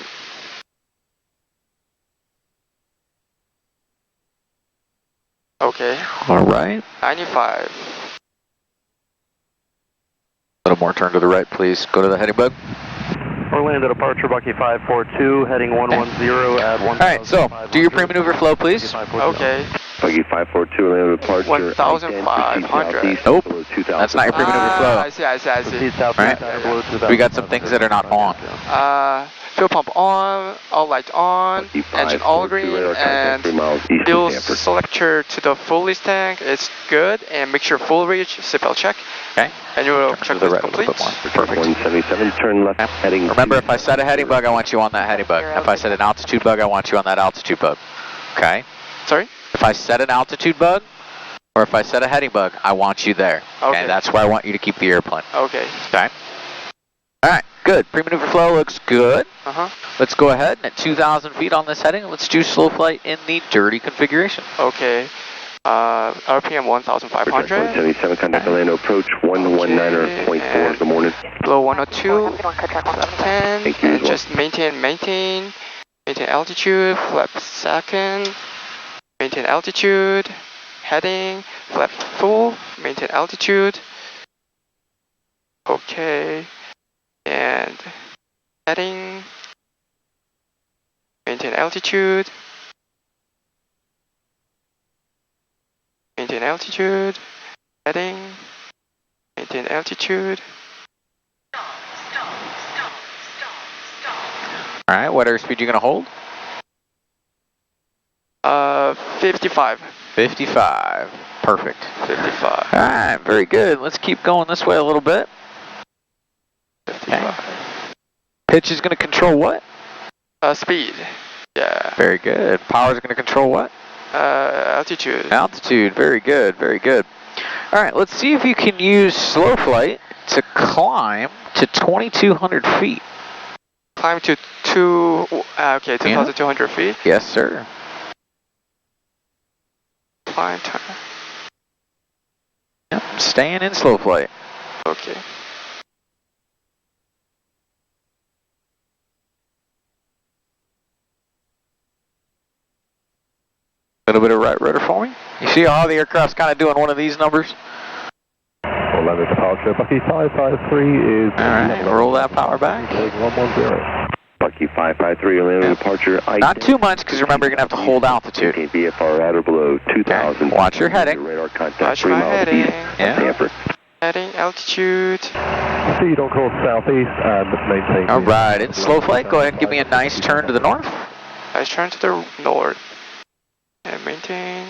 Okay. Alright. 95. A little more turn to the right, please. Go to the heading bug. Orlando departure, Bucky 542, heading 110 at 1. Alright, so do your pre-maneuver flow, please. Okay. Bucky 542, Orlando departure. 1,500. Nope. That's not your pre-maneuver flow. I see. Right. We got some things that are not on. Fuel pump on, all light on, engine all green, and fuel selector to the full lease tank is good, and make sure full reach, seatbelt check. Okay. And you will check this complete. Perfect. 177, turn left, heading. Remember, if I set a heading bug, I want you on that heading bug. If I set an altitude bug, I want you on that altitude bug. Okay? Sorry? If I set an altitude bug, or if I set a heading bug, I want you there. Okay? That's where I want you to keep the airplane. Okay. Okay? Alright, good. Pre-maneuver flow looks good. Let's go ahead, and at 2,000 feet on this heading, let's do slow flight in the dirty configuration. Okay. RPM 1,500. 177, contact Orlando approach 119.4, good morning. Below 102, flap 10, and just maintain altitude, flap second, maintain altitude, heading, flap full, maintain altitude. Okay. And heading, maintain altitude. altitude, heading, maintain altitude. Alright, what airspeed you gonna hold? 55. 55. Perfect. 55. Alright, very good. Let's keep going this way a little bit. 55. Pitch is gonna control what? Speed. Yeah. Very good. Power is gonna control what? Altitude. Altitude. Very good. Very good. Alright, let's see if you can use slow flight to climb to 2,200 feet. Climb to 2,200 feet. Yes, sir. Climb turn. Yep, staying in slow flight. Okay. A little bit of right rudder for me. You see how the aircraft's kind of doing one of these numbers? Orlando departure, Bucky 553 is... Alright, roll that power back. 110. Bucky 553, Orlando departure. Not too much, because remember you're going to have to hold altitude. VFR at or below 2,000. Watch your heading. Radar contact. Watch my heading. Yeah. Heading, altitude. Speed on course southeast and maintain. Alright, in slow flight, go ahead and give me a nice turn to the north. Nice turn to the north. And maintain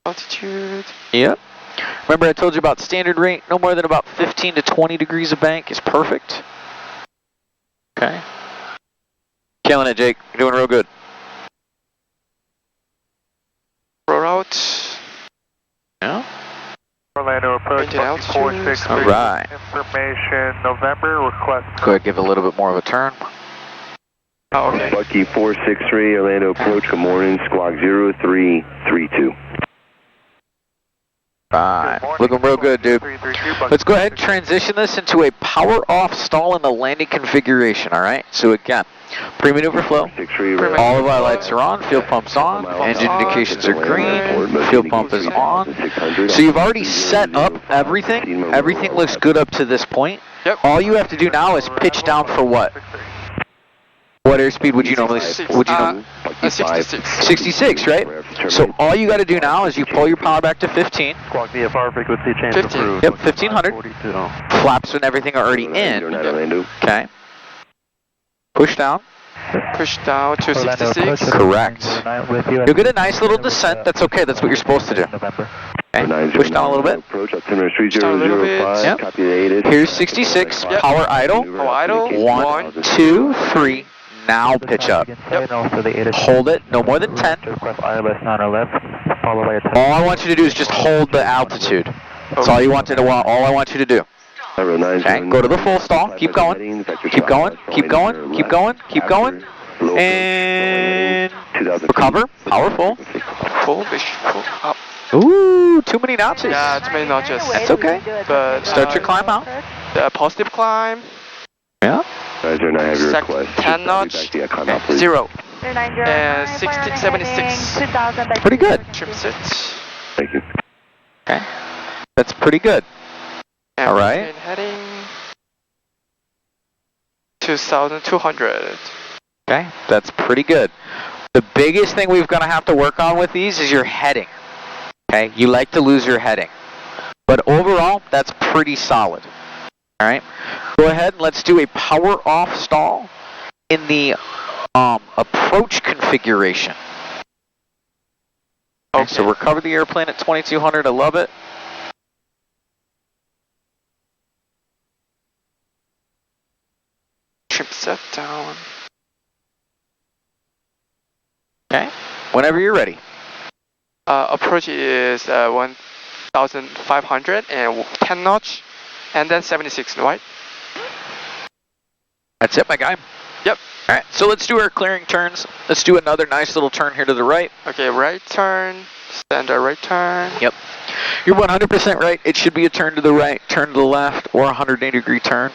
altitude. Yep. Remember I told you about standard rate, no more than about 15 to 20 degrees of bank is perfect. Okay. Killing it, Jake. You're doing real good. Roll out. Yeah. Orlando approach, Bucky 46. Alright. Information November, request. Go ahead, give it a little bit more of a turn. Oh, okay. Bucky 463, Orlando approach, good morning, squawk 0332. Right, looking real good, dude. Let's go ahead and transition this into a power off stall in the landing configuration, alright? So again, pre-maneuver flow, all of our lights are on, fuel pump's on, engine indications are green, fuel pump is on. So you've already set up everything, everything looks good up to this point. Yep. All you have to do now is pitch down for what? What airspeed would you normally, 66. 66, right? So all you got to do now is you pull your power back to 15. Squawk VFR frequency change 15. approved. Yep, 1500. Flaps and everything are already in. Okay. Push down. Push down to 66. Correct. You'll get a nice little descent. That's okay. That's what you're supposed to do. Okay. Push down a little bit. Approach altimeter 3005. Copy the 8. Here's 66. Yep. Power idle. Power idle. 1, 2, 3. Now pitch up. Yep. Hold it. No more than 10. All I want you to do is just hold the altitude. That's all you want to do. All I want you to do. Okay. Go to the full stall. Keep going. Keep going. Keep going. Keep going. Keep going. And recover. Powerful. Full up. Ooh, too many notches. Yeah, too many notches. That's okay. But Start your climb out. Positive climb. Yeah. 10 notch. 0. And 60, 76. Pretty good. Trim sit. Thank you. Okay. That's pretty good. And all right. Heading 2,200. Okay. That's pretty good. The biggest thing we're going to have to work on with these is your heading. Okay. You like to lose your heading. But overall, that's pretty solid. All right. Go ahead and let's do a power off stall in the approach configuration. Okay, so recover the airplane at 2,200. I love it. Trim set down. Okay. Whenever you're ready. Approach is 1,500 and 10 notch. And then 76, right? That's it, my guy. Yep. All right, so let's do our clearing turns. Let's do another nice little turn here to the right. Okay, right turn, standard right turn. Yep. You're 100% right. It should be a turn to the right, turn to the left, or a 180-degree turn.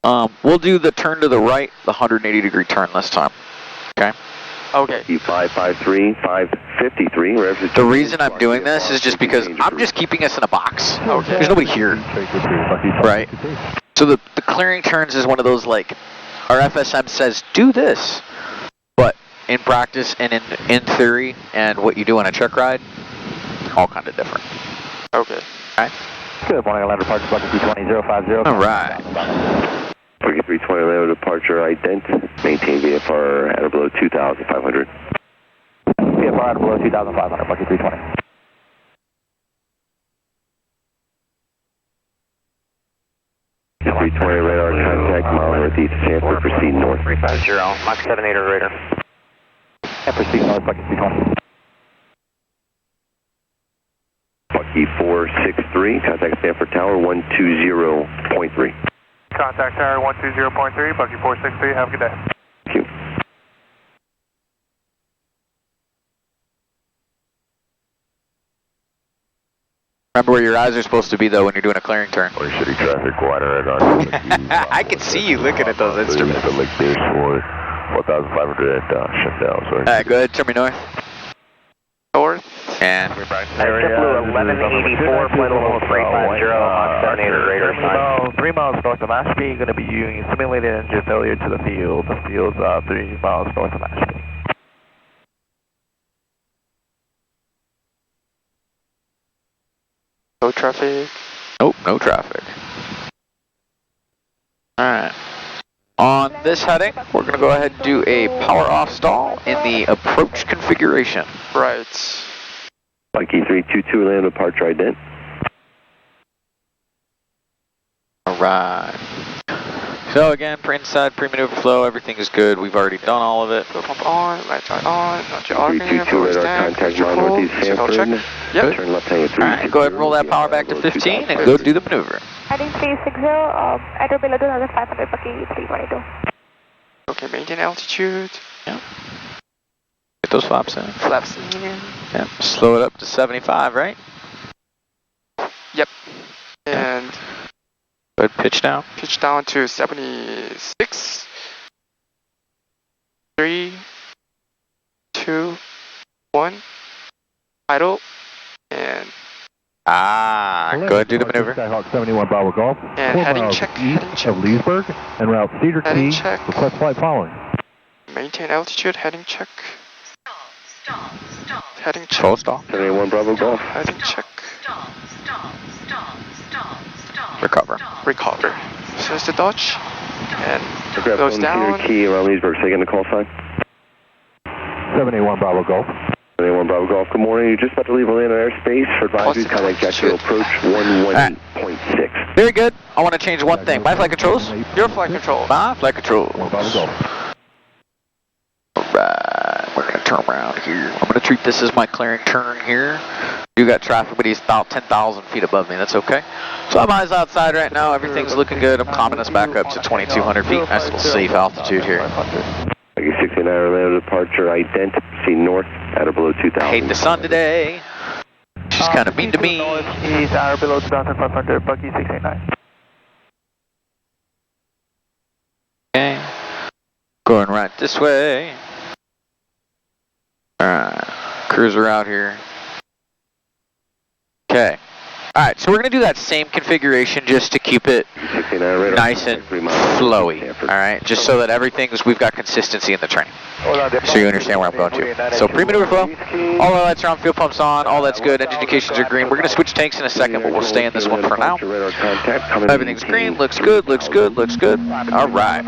We'll do the turn to the right, the 180-degree turn this time. Okay? Okay. 553, 553. The reason I'm doing this is just because I'm just keeping us in a box. Okay. There's nobody here. Right? So the clearing turns is one of those, like, our FSM says, do this. But in practice and in theory and what you do on a check ride, all kind of different. Okay. Okay. Good morning, Orlando departure, Bucket 320, 050. All right. Bucket 320, Orlando departure, ident. Maintain VFR at or below 2,500. VFR at or below 2,500, Bucket 320. Bucket 320, radar contact, mile northeast of Sanford, proceed north. 350, Mach 78 or radar. And proceed north, Bucket 320. Bucky 463, contact Sanford Tower 120.3. Contact Tower 120.3, Bucky 463, have a good day. Thank you. Remember where your eyes are supposed to be though when you're doing a clearing turn. City traffic, wider radar. I can see you looking at those instruments. Like this for 1,500 at shut down, sorry. Alright, go ahead, turn me north. North. And JetBlue 1184, flight level 350, Mach 78 or radar sign. 3 miles north of Ashby, going to be using simulated engine failure to the field. The field's 3 miles north of Ashby. No traffic. nope, no traffic. Alright. On this heading, we're going to go ahead and do a power off stall in the approach configuration. Right. Bucky 322, Orlando departure, ident. Alright. So again, inside pre-maneuver flow, everything is good. We've already done all of it. Fuel pump on, lights are on, not your arcing, 322, radar contact, mile northeast of signal check. Sanford. Yep. Turn left hand at 3. Alright, go ahead and roll that power back to 15 and go do the maneuver. Heading 360, at or below 2,500, Bucky 322. Okay, maintain altitude. Yep. Get those flaps in. Flaps in. Yep. Slow it up to 75, right? Yep. And go ahead, pitch down. Pitch down to 76. 3, 2, 1. Idle. And go ahead, do the maneuver. Skyhawk 71 Bravo Golf. And heading check. Heading check. Of Leesburg, en route Cedar Heading Key. check. Request flight following. Maintain altitude. Heading check. Heading check. Full stall. 71 Bravo Golf. Heading check. Recover. Recover. So it's the Dodge. And Aircraft goes on down. Cedar Key around Leesburg, second the call sign. 71 Bravo Golf. 71 Bravo Golf, good morning. You're just about to leave Orlando airspace. For advisory, contact Jacksonville approach 118.6. Very good. I want to change one thing. My flight controls. Your flight control. My flight control. Bravo Golf. Alright, we're going to turn around here. I'm going to treat this as my clearing turn here. You got traffic, but he's about 10,000 feet above me. That's okay. So I'm eyes outside right now. Everything's looking good. I'm climbing us back up to 2,200 feet. Nice little safe altitude here. Bucky 69 Orlando departure, ident. Proceed north at or below 2,000. Hate the sun today. She's kind of mean to me. Northeast, at or below 2,500, Bucky 689. Okay. Going right this way. Alright. Cruiser out here. Okay. Alright, so we're going to do that same configuration just to keep it nice and flowy. Alright, just so that we've got consistency in the training. So you understand where I'm going to. So pre-maneuver flow, all our lights are on, fuel pumps on, all that's good, engine indications are green. We're going to switch tanks in a second, but we'll stay in this one for now. Everything's green, looks good, looks good, looks good. Alright,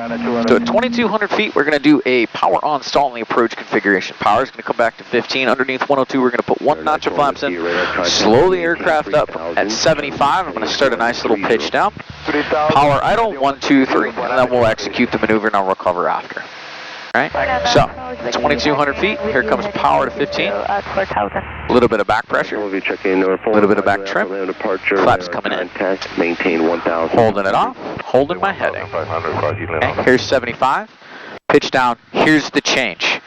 so at 2,200 feet, we're going to do a power on stall in the approach configuration. Power is going to come back to 15. Underneath 102, we're going to put one notch of flaps in, slow the aircraft up at 75. I'm going to start a nice little pitch down. Power idle, 1, 2, 3, and then we'll execute the maneuver and I'll recover after. Alright, so 2,200 feet, here comes power to 15. A little bit of back pressure, a little bit of back trim, flaps coming in, maintain 1,000. holding it off, holding my heading. Okay, here's 75, pitch down, here's the change.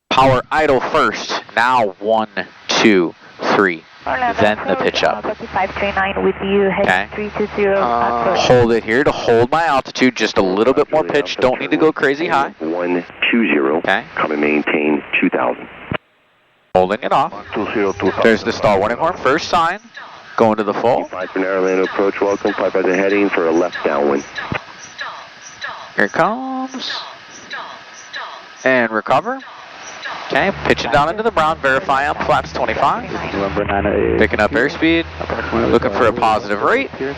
Power idle first, now 1, 2, 3. Then the pitch up. Okay. Hold it here to hold my altitude, just a little bit more pitch. Don't need to go crazy high. 120. Okay. Come and maintain 2,000. Holding it off. There's the stall warning horn. First sign. Going to the full. 5 for Orlando approach. Welcome. 5 as a heading for a left downwind. Here it comes. And recover. Okay, pitching down into the brown, verify on flaps 25. Picking up airspeed, looking for a positive rate. Here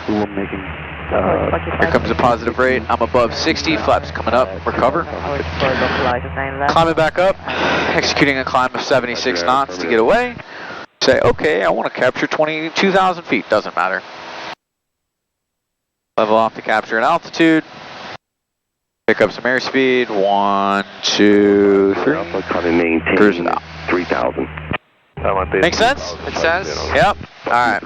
comes a positive rate. I'm above 60, flaps coming up, recover. Climbing back up, executing a climb of 76 knots to get away. Say, okay, I want to capture 22,000 feet, doesn't matter. Level off to capture an altitude. Pick up some airspeed. 1, 2, 3. Cruise it out. 3,000. Make sense? Makes sense? Yep. Alright.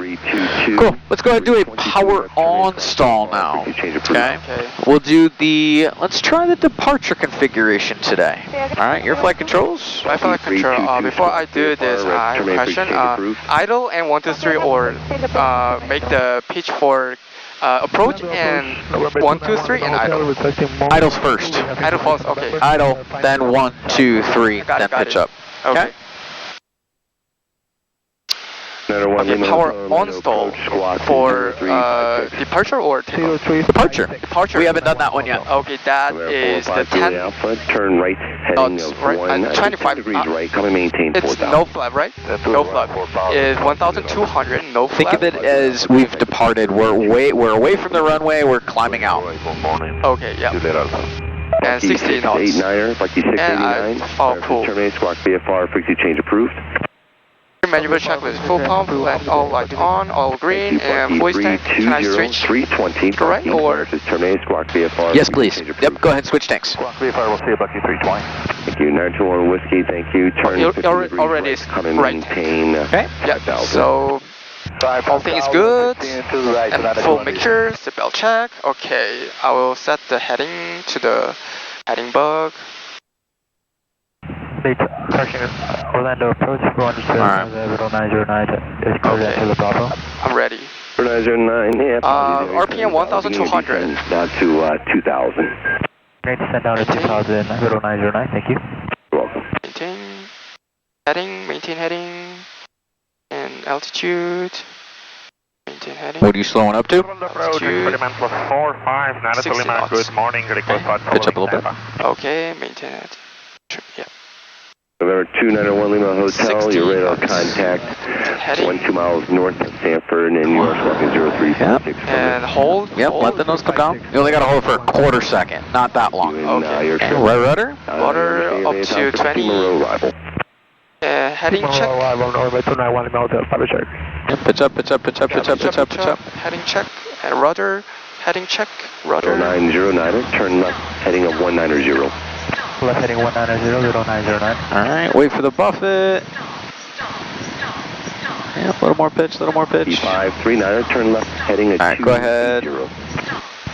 Cool. Let's go ahead and do a power on stall now. Okay. We'll do the, let's try the departure configuration today. Alright, your flight controls? My flight control, before I do this, I have a question. Idle and 1, 2, 3, or make the pitch for approach and 1, 2, 3 and idle. Idle's first. Idle first, okay. Idle, then 1, 2, 3, then pitch up. Okay. Okay, power on stall for departure or takeoff? Departure. We haven't done that one yet. Okay, that is the 10 Alpha, turn right, heading of 25 degrees right, coming maintain it's 4,000. no flap, right? No flap. Is 1,200, no flap. Think of it as we've departed. We're away from the runway. We're climbing out. Okay, yeah. And 60 knots. 89er, Bucky 689. Oh, cool. Terminate squawk VFR, frequency change approved. Manual checklist, full pump, and all lights on, all green, and voice tank. Can I switch? 320. Correct, or? Terminate squawk VFR. Yes, please. Yep, go ahead, switch tanks. Squawk VFR, we'll see you Bucky 320. Thank you, 921 Whiskey, thank you. Turn 50 degrees already coming right. maintain. Okay, yeah, so all things good, and full mixture, seatbelt check. Okay, I will set the heading to the heading bug. Orlando approach 40909 is correct to the Bravo. I'm ready. 909, yeah. RPM 1,200. Down to 2,000. Great, send down to 2,000, 0909, thank you. You're welcome. Maintain heading, and altitude. Maintain heading. What are you slowing up to? Altitude. 60 knots. Good morning, request flight Pitch up a little bit. Okay, maintain it. Yeah. November 291 Lima Hotel, 60 your radar knots. contact, Heading. 2 miles north of Sanford, and you are smoking 0356. And hold. Yep, hold. let the nose come down. You only got to hold for a quarter second, not that long. Okay. You're Okay, right rudder. Rudder up to 20. Heading check. Yep, pitch up, pitch up, pitch up, pitch up, pitch up, pitch up. Heading check. And rudder. Heading check. Rudder. 0909, turn left, heading of 190. Left heading 190, 0909. Alright, wait for the buffet. Yep, a little more pitch, a little more pitch. E539, turn left, heading at Alright, go ahead.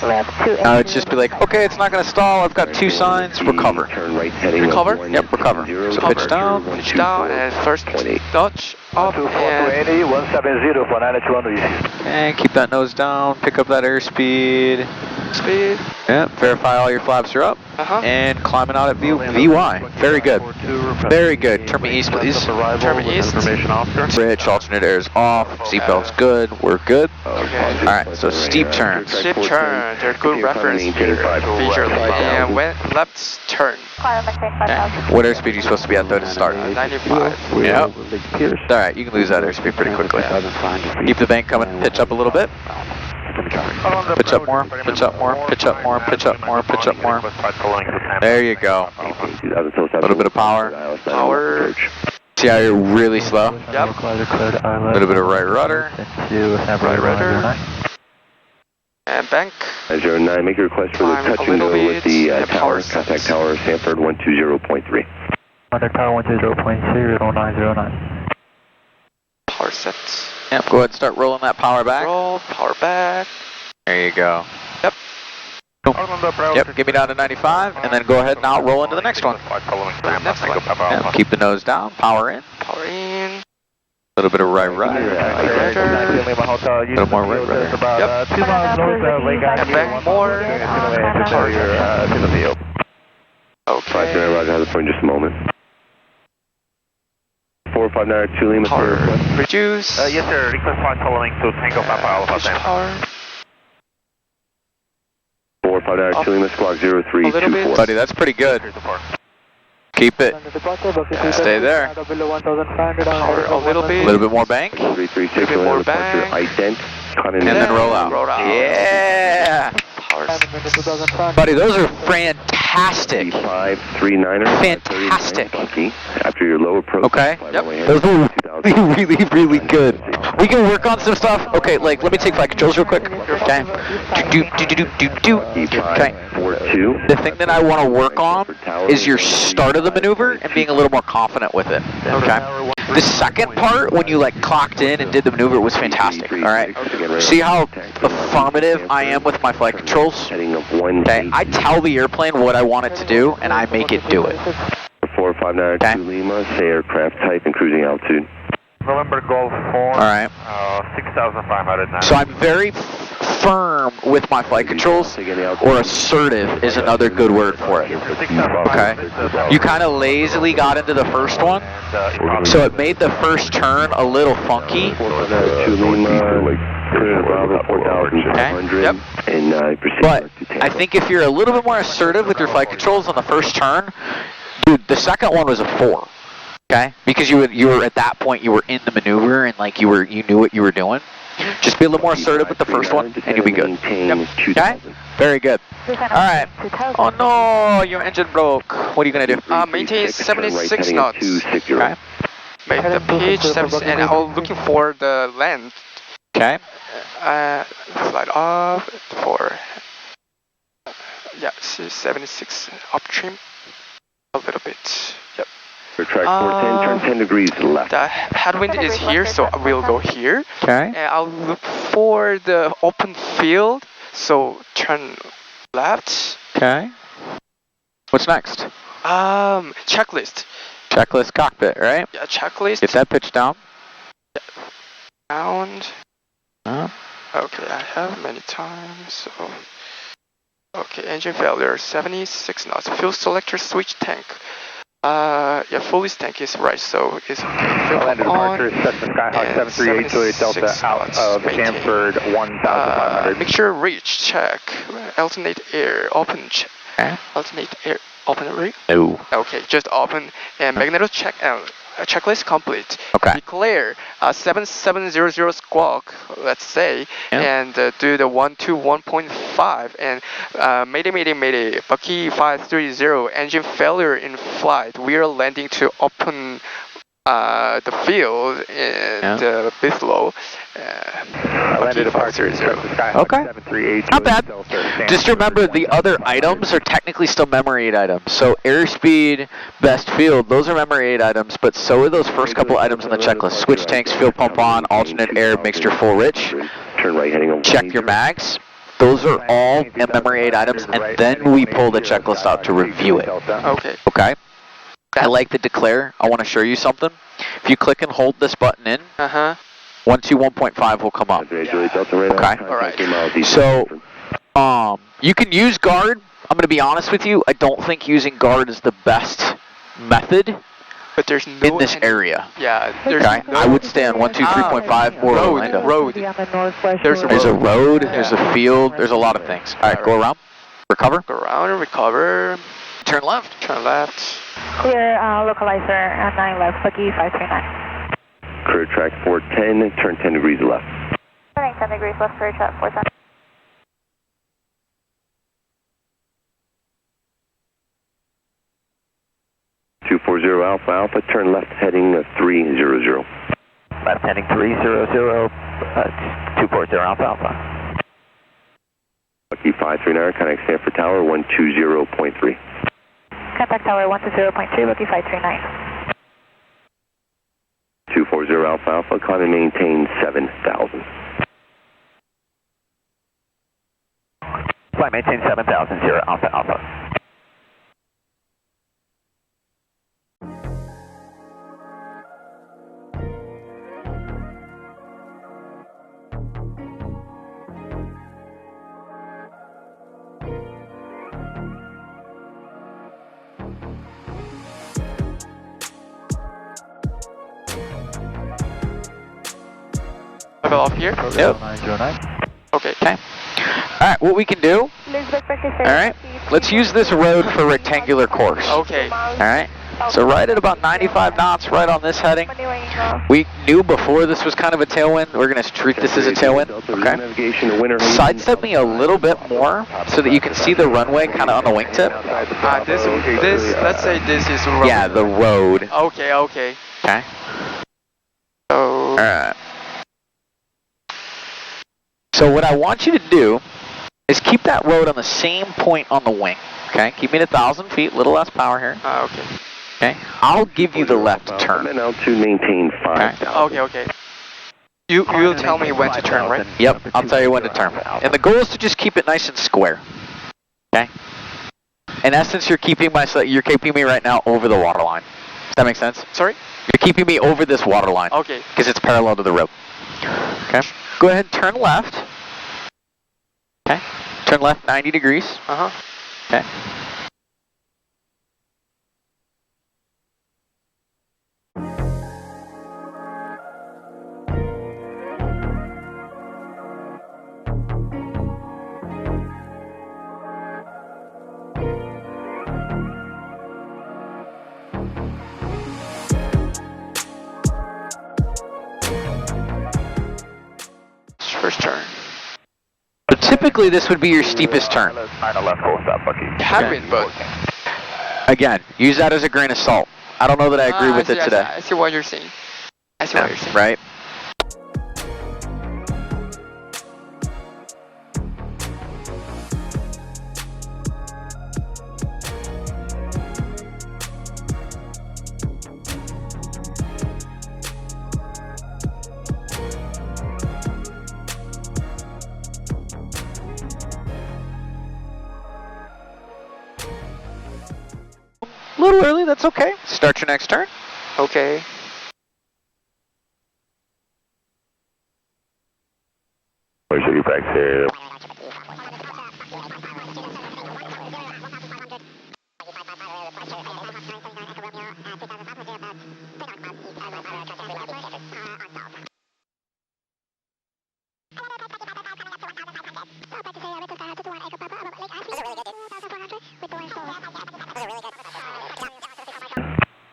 Now it's just be like, okay, it's not going to stall. I've got 2 signs. Recover. Turn right, heading Recover? Yep, recover. So pitch down. Pitch down and first touch up and 170 for 921. And keep that nose down. Pick up that airspeed. speed. Yep, verify all your flaps are up. And climbing out at VY. Very good. Very good. Turn me east, please. Turn me east. Bridge, alternate airs off. Seatbelt's good. We're good. Okay. Alright, so steep turns. Steep turn. They're good reference here. Visually. And when left turn. Okay. What airspeed are you supposed to be at though to start? 95. Yep. Alright, you can lose that airspeed pretty quickly. Keep the bank coming. Pitch up a little bit. Pitch up more, pitch up more, pitch up more, pitch up more, pitch up more. There you go. A little bit of power. Power. See how you're really slow? Yep. A little bit of right rudder. Right rudder. And bank. 09, make a request for the touch and go with the tower, contact tower, Sanford 120.3. Contact tower 120.3, 0909. Power sets. Yep, go ahead and start rolling that power back. Roll, power back. There you go. Yep. Cool. Yep, get me down to 95, and then go ahead and now roll into the next one. Next one. Yep, keep the nose down, power in. Power in. A little bit of right rudder. A little more right rudder. Yep. 2 miles north of Lake And back more. Okay. Roger, have the point in just a moment. 4592 Lima. Power reduce. Yes, sir. Request flight following to Tango Papa Alpha. Push power. 4592 Lima, squawk 0324. Buddy, that's pretty good. Keep it. Stay there. Power a little A bit. little bit more bank. 336, A bit more back. ident. And then roll out. Roll out. Yeah. Buddy, those are fantastic. 539er. Fantastic. After your low approach. Okay. Yep. Those are really, really good. We can work on some stuff. Okay, like, let me take flight controls real quick. Okay. Okay. 42. The thing that I want to work on is your start of the maneuver and being a little more confident with it. Okay. The second part, when you like clocked in and did the maneuver, was fantastic. All right. See how affirmative I am with my flight controls? Okay. I tell the airplane what I want it to do, and I make it do it. 4592 Lima, say aircraft type and cruising altitude. November Golf 4. All right. 6,500 now. So I'm very firm with my flight controls, or assertive is another good word for it. Okay. You kind of lazily got into the first one, so it made the first turn a little funky. Okay. Yep. But I think if you're a little bit more assertive with your flight controls on the first turn, dude, the second one was a 4. Okay, because you were at that point, you were in the maneuver and like you knew what you were doing. Just be a little more assertive with the first one, and you'll be good. Yep. Okay, very good. All right. Oh no, your engine broke. What are you gonna do? Maintain 76 knots. Okay. Make the pitch 76, and I'm looking for the length. Okay. Slide off for 76 up trim a little bit. Yep. Track 410, turn 10 degrees left. The headwind is here, so we'll go here. Okay. And I'll look for the open field, so turn left. Okay. What's next? Checklist. Checklist cockpit, right? Yeah, checklist. Get that pitch down. Down. Okay, I have many times, so. Okay, engine failure, 76 knots. Fuel selector switch tank. Fully tank is right, so it's okay. Fuel Landed on. departure, Cessna Skyhawk 738 Juliet Delta out of Stanford 1,500. Mixture reach, check. Alternate air, open check. Alternate air, open reach? No. Okay, just open. And magneto check, checklist complete. Okay. Declare 7700 squawk, let's say, and do the 121.5 and mayday, Bucky 530, engine failure in flight. We are landing to open the field and Bithlow. Landed departure, Okay. Not bad. Just remember the other items are technically still memory 8 items. So airspeed, best field, those are memory 8 items, but so are those first couple items on the checklist. Switch tanks, fuel pump on, alternate air, mixture full rich. Turn right heading on. Check your mags. Those are all memory 8 items, and then we pull the checklist out to review it. Okay. Okay? I like the declare. I want to show you something. If you click and hold this button in, 121.5 will come up. Okay. Alright. So, you can use guard. I'm going to be honest with you. I don't think using guard is the best method. But there's no in this area. Yeah. There's okay. I would stay on 123.5 or Orlando. Road. There's a road. There's a field. There's a lot of things. All right. Go around. Recover. Go around and recover. Turn left. Turn left. Clear localizer at 9 left, Bucky 539. Clear track 410, turn 10 degrees left. Turning 10 degrees left, clear track 410. Alpha Alpha, turn left heading 300. Left heading 300, 240 Alpha Alpha. Bucky 539, contact Stanford Tower 120.3. Contact Tower 120.3, Bucky 539. 240 Alpha Alpha, climb and maintain 7,000. Flight maintain 7,000, 0 Alpha Alpha. Level off here? Yep. Okay. Okay. Alright, what we can do, alright, let's use this road for rectangular course. Okay. Alright, So right at about 95 knots, right on this heading. We knew before this was kind of a tailwind. We're going to treat this as a tailwind, okay? Sidestep me a little bit more so that you can see the runway kind of on the wingtip. Let's say this is road. Yeah, the road. Okay. Okay. So. Alright. So what I want you to do is keep that road on the same point on the wing. Okay, keep me at 1,000 feet, a little less power here. Okay. Okay, I'll give you the left turn. And now to maintain 5,000. Okay. You'll tell me when to turn, right? Yep, I'll tell you when to turn. And the goal is to just keep it nice and square. Okay. In essence, you're keeping me right now over the water line. Does that make sense? Sorry? You're keeping me over this water line. Okay. Because it's parallel to the road. Okay. Go ahead and turn left. Okay. Turn left 90 degrees. Okay. First turn. But typically this would be your steepest turn. Final left full stop, Bucky. Happen, but again, use that as a grain of salt. I don't know that I agree with it today. I see what you're saying. Right? A little early, that's okay. Start your next turn. Okay. Where's your back there?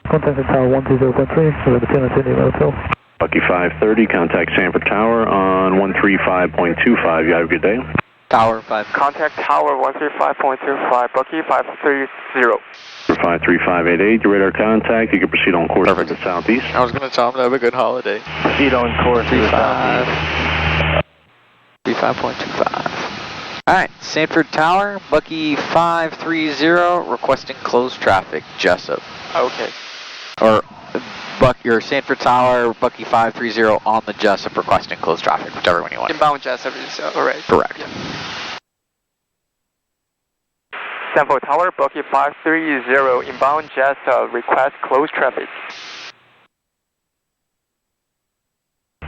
Contact Tower 120.3, we're at the Tennessee Hotel. Bucky 530, contact Sanford Tower on 135.25. You have a good day. Tower 5. Contact Tower 135.25, Bucky 530. 53588, your radar contact. You can proceed on course to the southeast. I was going to tell him to have a good holiday. Proceed on course to the southeast. 35.25. Alright, Sanford Tower, Bucky 530, requesting closed traffic, Jessup. Okay. Or Sanford Tower, Bucky 530 on the Jessup, requesting closed traffic, whichever one you want. Inbound Jessup is alright. Correct. Yeah. Sanford Tower, Bucky 530, inbound Jessup, request closed traffic.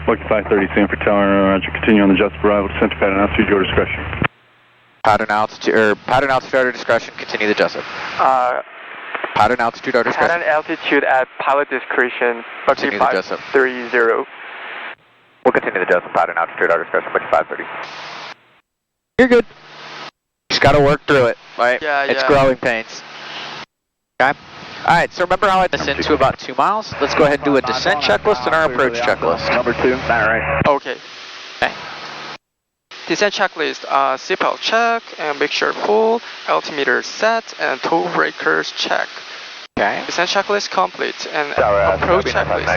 Bucky 530, Sanford Tower, roger. Continue on the Jessup arrival to center pattern altitude, your discretion. Pattern altitude at our discretion, continue the Jessup. Pattern altitude at our discretion. Pattern altitude at pilot discretion, Bucky 530. We'll continue the Jessup, pattern altitude at our discretion, Bucky 530. You're good. Just gotta work through it, right? Yeah. It's growing pains. Okay? Alright, so remember how I descend to about 2 miles? Let's go ahead and do a descent checklist and our approach checklist. Number 2, alright. Okay. Descent checklist, seatbelt check, and make sure full, altimeter set, and toe breakers check. Okay. Descent checklist complete, and approach checklist.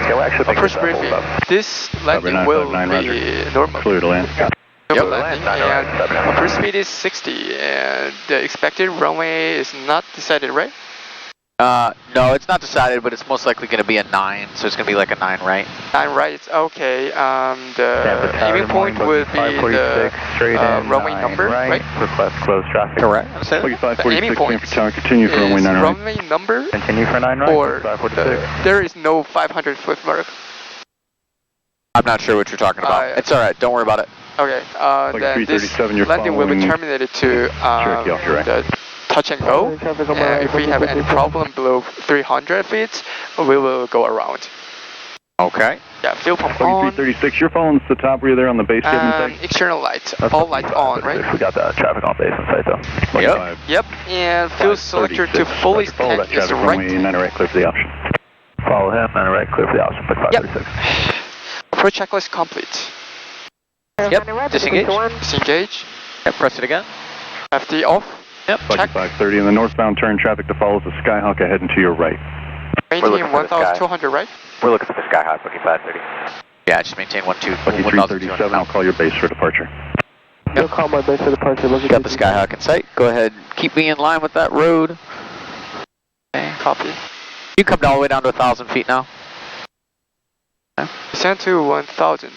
Approach briefing. This landing will be normal. Clear to land. Landing, and approach speed is 60, and the expected runway is not decided, right? No, it's not decided, but it's most likely going to be a 9, so it's going to be like a 9 right. 9 right, okay. The aiming point would be the runway number, right? Request closed traffic. Correct. Bucky 546, aiming point Sanford Tower, continue for runway 9 right. Runway number? Continue for 9 right. Or there is no 500 foot mark. I'm not sure what you're talking about. Yeah. It's alright, don't worry about it. Okay, then this landing will be terminated to the touch and go. If we have any problem below 300 feet, we will go around. Okay. Yeah, fuel pump Buggy on. 336, you're following the top rear there on the base cabin site? External lights, all lights on, right? We got the traffic on base in sight though. Yep. Yep, and fuel selector to fully Follow that stack is traffic runway right. 9 right, clear for the option. Follow him, and right, clear for the option, but 536. Approach checklist complete. Yep. Disengage. Disengage. Yep. Press it again. FD off. Yep. Buggy Check. 530, and the northbound turn traffic that follows the Skyhawk ahead and to your right. Maintain looking for the sky. 1,200, right? We're looking for the Skyhawk, booking 530. Yeah, just maintain 1,200. Buggy 337, I'll call your base for departure. You'll call my base for departure. Got the Skyhawk in sight. Go ahead. Keep me in line with that road. Okay, copy. You come all the way down to 1,000 feet now. Descend to 1,000.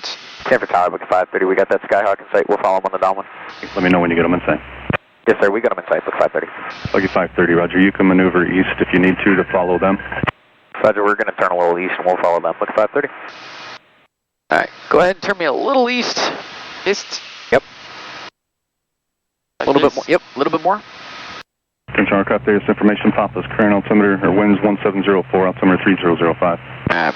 Sanford Tower, booking 530. We got that Skyhawk in sight. We'll follow him on the downwind. Let me know when you get them in sight. Yes, sir. We got him in sight. Book 530. Buggy 530, roger. You can maneuver east if you need to follow them. Roger, we're going to turn a little east and we'll follow them. Book 530. All right. Go ahead and turn me a little east. East. Yep. A little bit more. Yep. A little bit more. Attention aircraft, there's information. Papa's current altimeter, or winds 1704, altimeter 3005.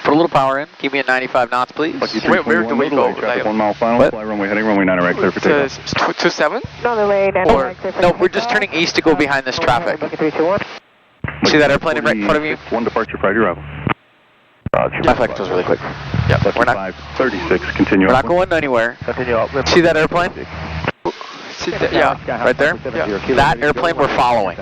Put a little power in. Keep me at 95 knots, please. Where do we go? Traffic 1 mile final. What? Fly runway heading, runway 9 right, clear for takeoff. 27? Or, no, we're just turning east to go behind this traffic. See that airplane right in front of you? 1 departure prior to arrival. My flight goes really quick. Yeah, we're not. 536, continue. We're not going anywhere. Continue up. See that airplane? See that? Yeah. Right there? Yeah. That airplane we're following.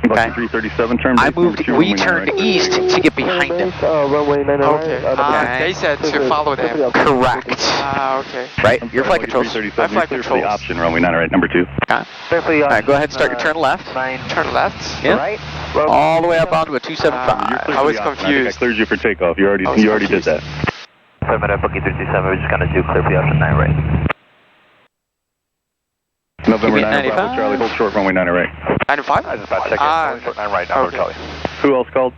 Okay. 337, turn I base moved. number 2, We runway 9 turned right. east to get behind him. Okay. They said to follow them. Correct. Okay. Right. Your flight controls. 337, flight clear for the controls. option, runway 9 right, number 2. All right. Go ahead and start your turn left. Turn left. Yeah. Right. All the way up onto a You're 275. clear I for was the option. I think I confused. cleared you for takeoff. You already I was did confused. that. Affirmative, booking 337. We're just going to do clear for the option 9 right. November Give me 9 Bravo 95. Charlie, hold short, runway 9 right. 95? I just about to check Ah, in. Short 9 right now, okay. Charlie. Who else called?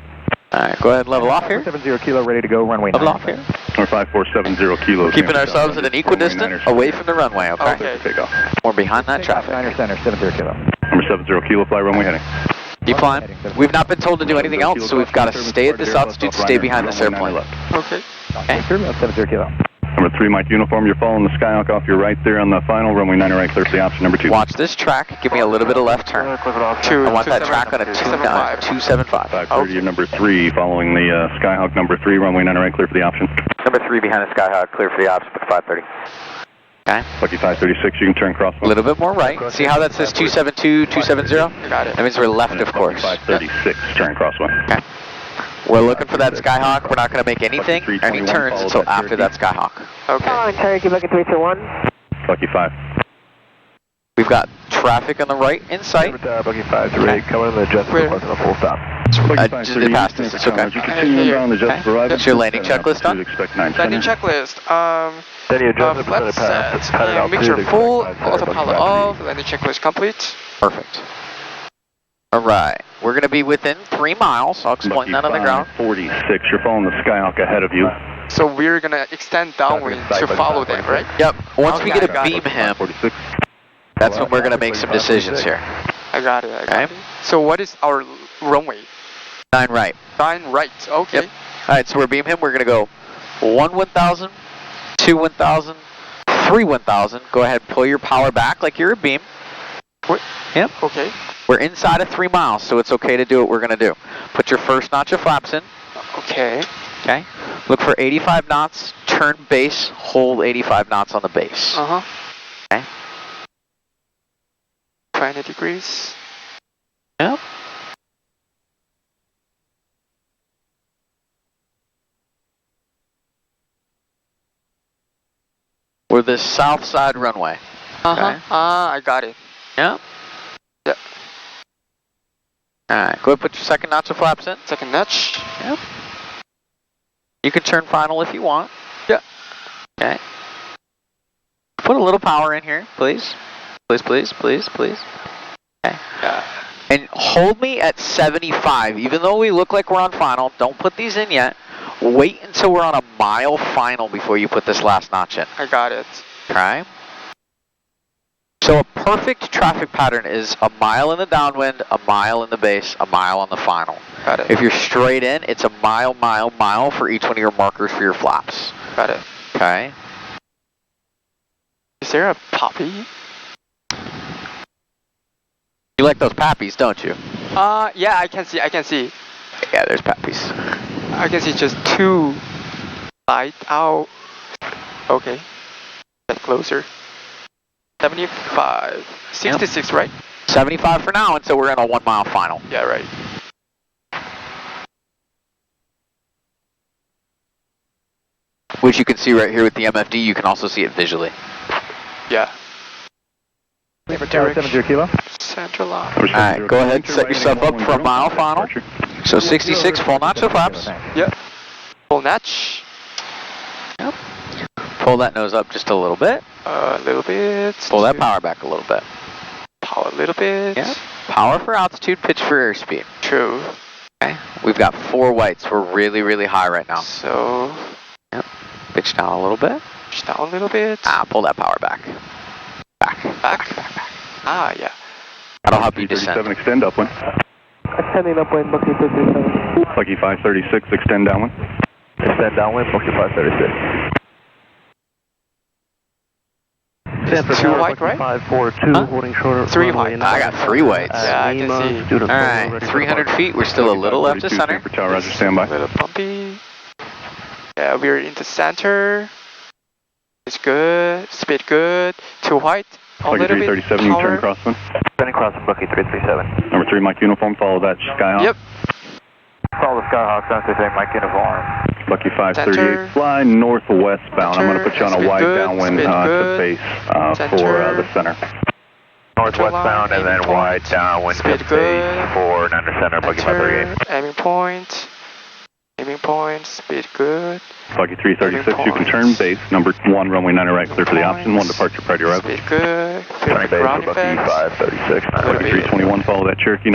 All right. Go ahead and level off here. 70 kilo, ready to go, runway 9. Level off here. Or 5470 kilos. Keeping ourselves at an equidistant away from the runway. Okay. Okay. Takeoff. We're behind that traffic. Niner center, 70 kilo. Number 70 kilo, fly runway heading. Keep flying. We've not been told to do anything else, so we've got to stay at this altitude, stay behind this airplane. Okay. 70 kilo. Number 3, Mike Uniform, you're following the Skyhawk off your right there on the final, runway 9 right, clear for the option, number 2. Watch this track. Give me a little bit of left turn. I want that track on a 275. 530, number 3, following the Skyhawk, number 3, runway 9 right, clear for the option. Number 3 behind the Skyhawk, clear for the option, book 530. Okay. Lucky 536, you can turn cross. A little bit more right. See how that says 272, 270? Got it. That means we're left, of course. 536, turn crossway. Okay. We're looking for that Skyhawk. We're not going to make anything, any turns until after that Skyhawk. Okay. Cherokee, booking 321. Lucky 5. We've got traffic on the right in sight. Booking 530, coming in the jet Where? to a full stop. Just they passed us. It's okay. You continue inbound, the Jets arrive. That's your landing checklist done? Expect 9 Landing center. checklist. Then you adjust the Flat set. And mixture full. Autopilot off. Landing checklist complete. Perfect. All right. We're going to be within 3 miles. I'll explain that on the ground. 46, you're following the Skyhawk ahead of you. So we're gonna extend downwind to follow them, right? Yep. Once we Okay, get a got beam it. him, 46. that's when we're going to make some decisions here. I got it. I got Okay. it. So what is our runway? 9 right. 9 right. Okay. Yep. All right, so we're beam him. We're going to go 1 1000, 2 1000, 3 1000. Go ahead and pull your power back like you're a beam. What? Yep. Okay. We're inside of 3 miles, so it's okay to do what we're going to do. Put your first notch of flaps in. Okay. Okay. Look for 85 knots, turn base, hold 85 knots on the base. Uh-huh. Okay. 20 degrees. Yep. We're the south side runway. Uh-huh. Okay. Ah, I got it. Yep. Yep. Alright, go ahead and put your second notch of flaps in. Second notch. Yep. You can turn final if you want. Yeah. Okay. Put a little power in here, please. Please, please, please, please. Okay. Yeah. And hold me at 75. Even though we look like we're on final, don't put these in yet. Wait until we're on a mile final before you put this last notch in. I got it. Okay? So a perfect traffic pattern is a mile in the downwind, a mile in the base, a mile on the final. Got it. If you're straight in, it's a mile for each one of your markers for your flaps. Got it. Okay. Is there a poppy? You like those pappies, don't you? Yeah, I can see. Yeah, there's pappies. I can see just 2 light out. Okay. Get closer. 75. 66, right? 75 for now until we're in a 1 mile final. Yeah, right. Which you can see right here with the MFD, you can also see it visually. Yeah. Tower 70 kilo. Central line. Alright, go ahead, set yourself up for a mile final. So 66, full notch of flaps. Yep. Full notch. Yep. Pull that nose up just a little bit. A little bit. Pull that power back a little bit. Power a little bit. Yeah. Power for altitude, pitch for airspeed. True. Okay. We've got 4 whites. We're really high right now. So. Yep. Pitch down a little bit. Pitch down a little bit. Pull that power back. Back. Ah, yeah. That'll help you descend. 37, extend upwind. Extending upwind, Bucky 237. Bucky 536, extend downwind. Extend downwind, Bucky 536. It's 2 white, right? 542, holding short. 3 white. I got 3 whites. Yeah, I can see. Alright, 300 feet. We're still a little left to center. For tower, Roger, stand by. A little bumpy. Yeah, we're in the center. It's good. Speed good. 2 white. A Bucky little bit 337, you turn power. crosswind. Turning crosswind, Bucky 337. Number 3, Mike uniform, follow that Skyhawk. Yep. Follow the Skyhawk, don't say Mike uniform. Bucky 538, Center. fly northwestbound. I'm going to put you on a Speed wide good, downwind speed to good. base for the center. Northwestbound and then wide downwind to Speed base good. for under center, Bucky 538. Aiming point. Aiming point. Speed good. Bucky 336, you can turn base. Number 1, runway nine right, clear for the option. 1 departure prior to arrival. Speed good. Feel Turning the base ground for Bucky effect. 536. Bucky 321, follow that Cherokee.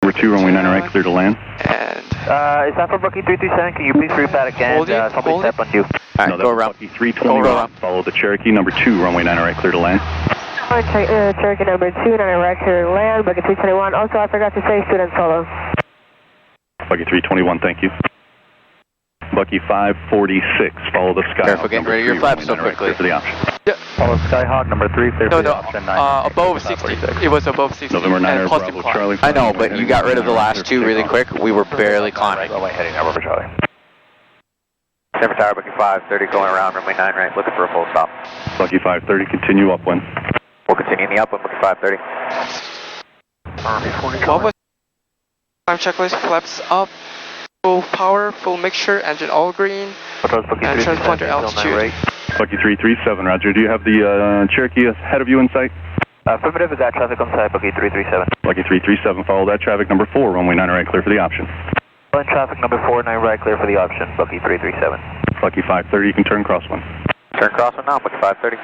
Number 2, runway 9 right, clear to land. And Is that for Bucky 337? Can you please read that again? Hold it, Somebody hold step on you. Alright, go around. Bucky 321, follow the Cherokee. Number 2, runway 9 right, clear to land. Cherokee number 2, non-direct clear to land, Bucky 321. Also, I forgot to say student solo. Bucky 321, thank you. Bucky 546, follow the Skyhawk. Careful getting rid of your flaps so quickly. For the option. Follow Skyhawk number 3, clear for the no, option 9. above 60. It was above 60. November 9, and positive Bravo, climb. Charlie. I know, but you got rid of the last 2 really quick. We were barely climbing. Runway heading over for Charlie. Denver Tower, Bucky 530, going around runway 9 right, looking for a full stop. Bucky 530, continue upwind. We'll continue in the upwind, Bucky 530. What was climb checklist? Flaps up. Full power, full mixture, engine all green, and transponder altitude. Bucky 337, roger. Do you have the Cherokee ahead of you in sight? Affirmative, is that traffic on site, Bucky 337. Bucky 337, follow that traffic. Number 4, runway 9 right, clear for the option. Traffic number 4, 9 right, clear for the option, Bucky 337. Bucky 530, you can turn crosswind. Turn crosswind now, Bucky 530.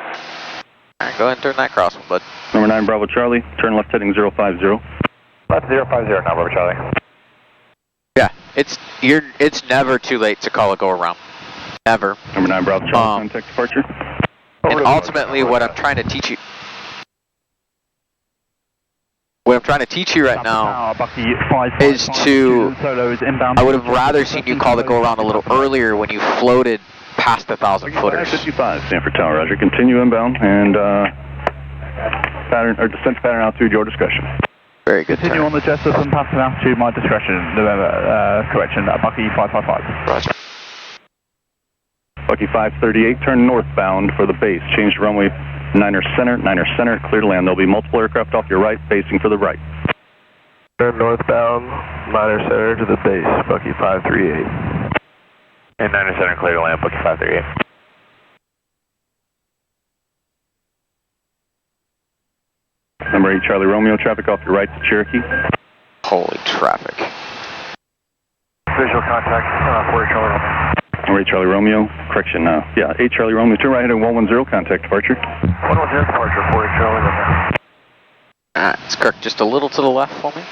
Alright, go ahead and turn that crosswind, bud. Number 9, Bravo Charlie, turn left heading 050. Left 050 now, Bravo Charlie. Yeah, it's never too late to call a go around. Never. Number 9, Bravo Charlie, contact departure. And ultimately, what I'm trying to teach you. What I'm trying to teach you right now is to. I would have rather seen you call the go around a little earlier when you floated past the 1,000 footers. 55, Stanford Tower, roger. Continue inbound and pattern or descent pattern altitude, your discretion. Very good. Continue on the jet system, passing altitude, my discretion. Correction, Bucky 555. Roger. Bucky 538, turn northbound for the base. Change to runway 9er center, clear to land. There'll be multiple aircraft off your right, facing for the right. Turn northbound, 9er center to the base, Bucky 538. And 9er center, clear to land, Bucky 538. Number 8, Charlie Romeo, traffic off your right to Cherokee. Holy traffic. Visual contact, 40 Charlie Romeo. Number 8, Charlie Romeo, correction, 8 Charlie Romeo, turn right heading 110, contact departure. 110 departure, 40 Charlie Romeo. It's Kirk just a little to the left for me.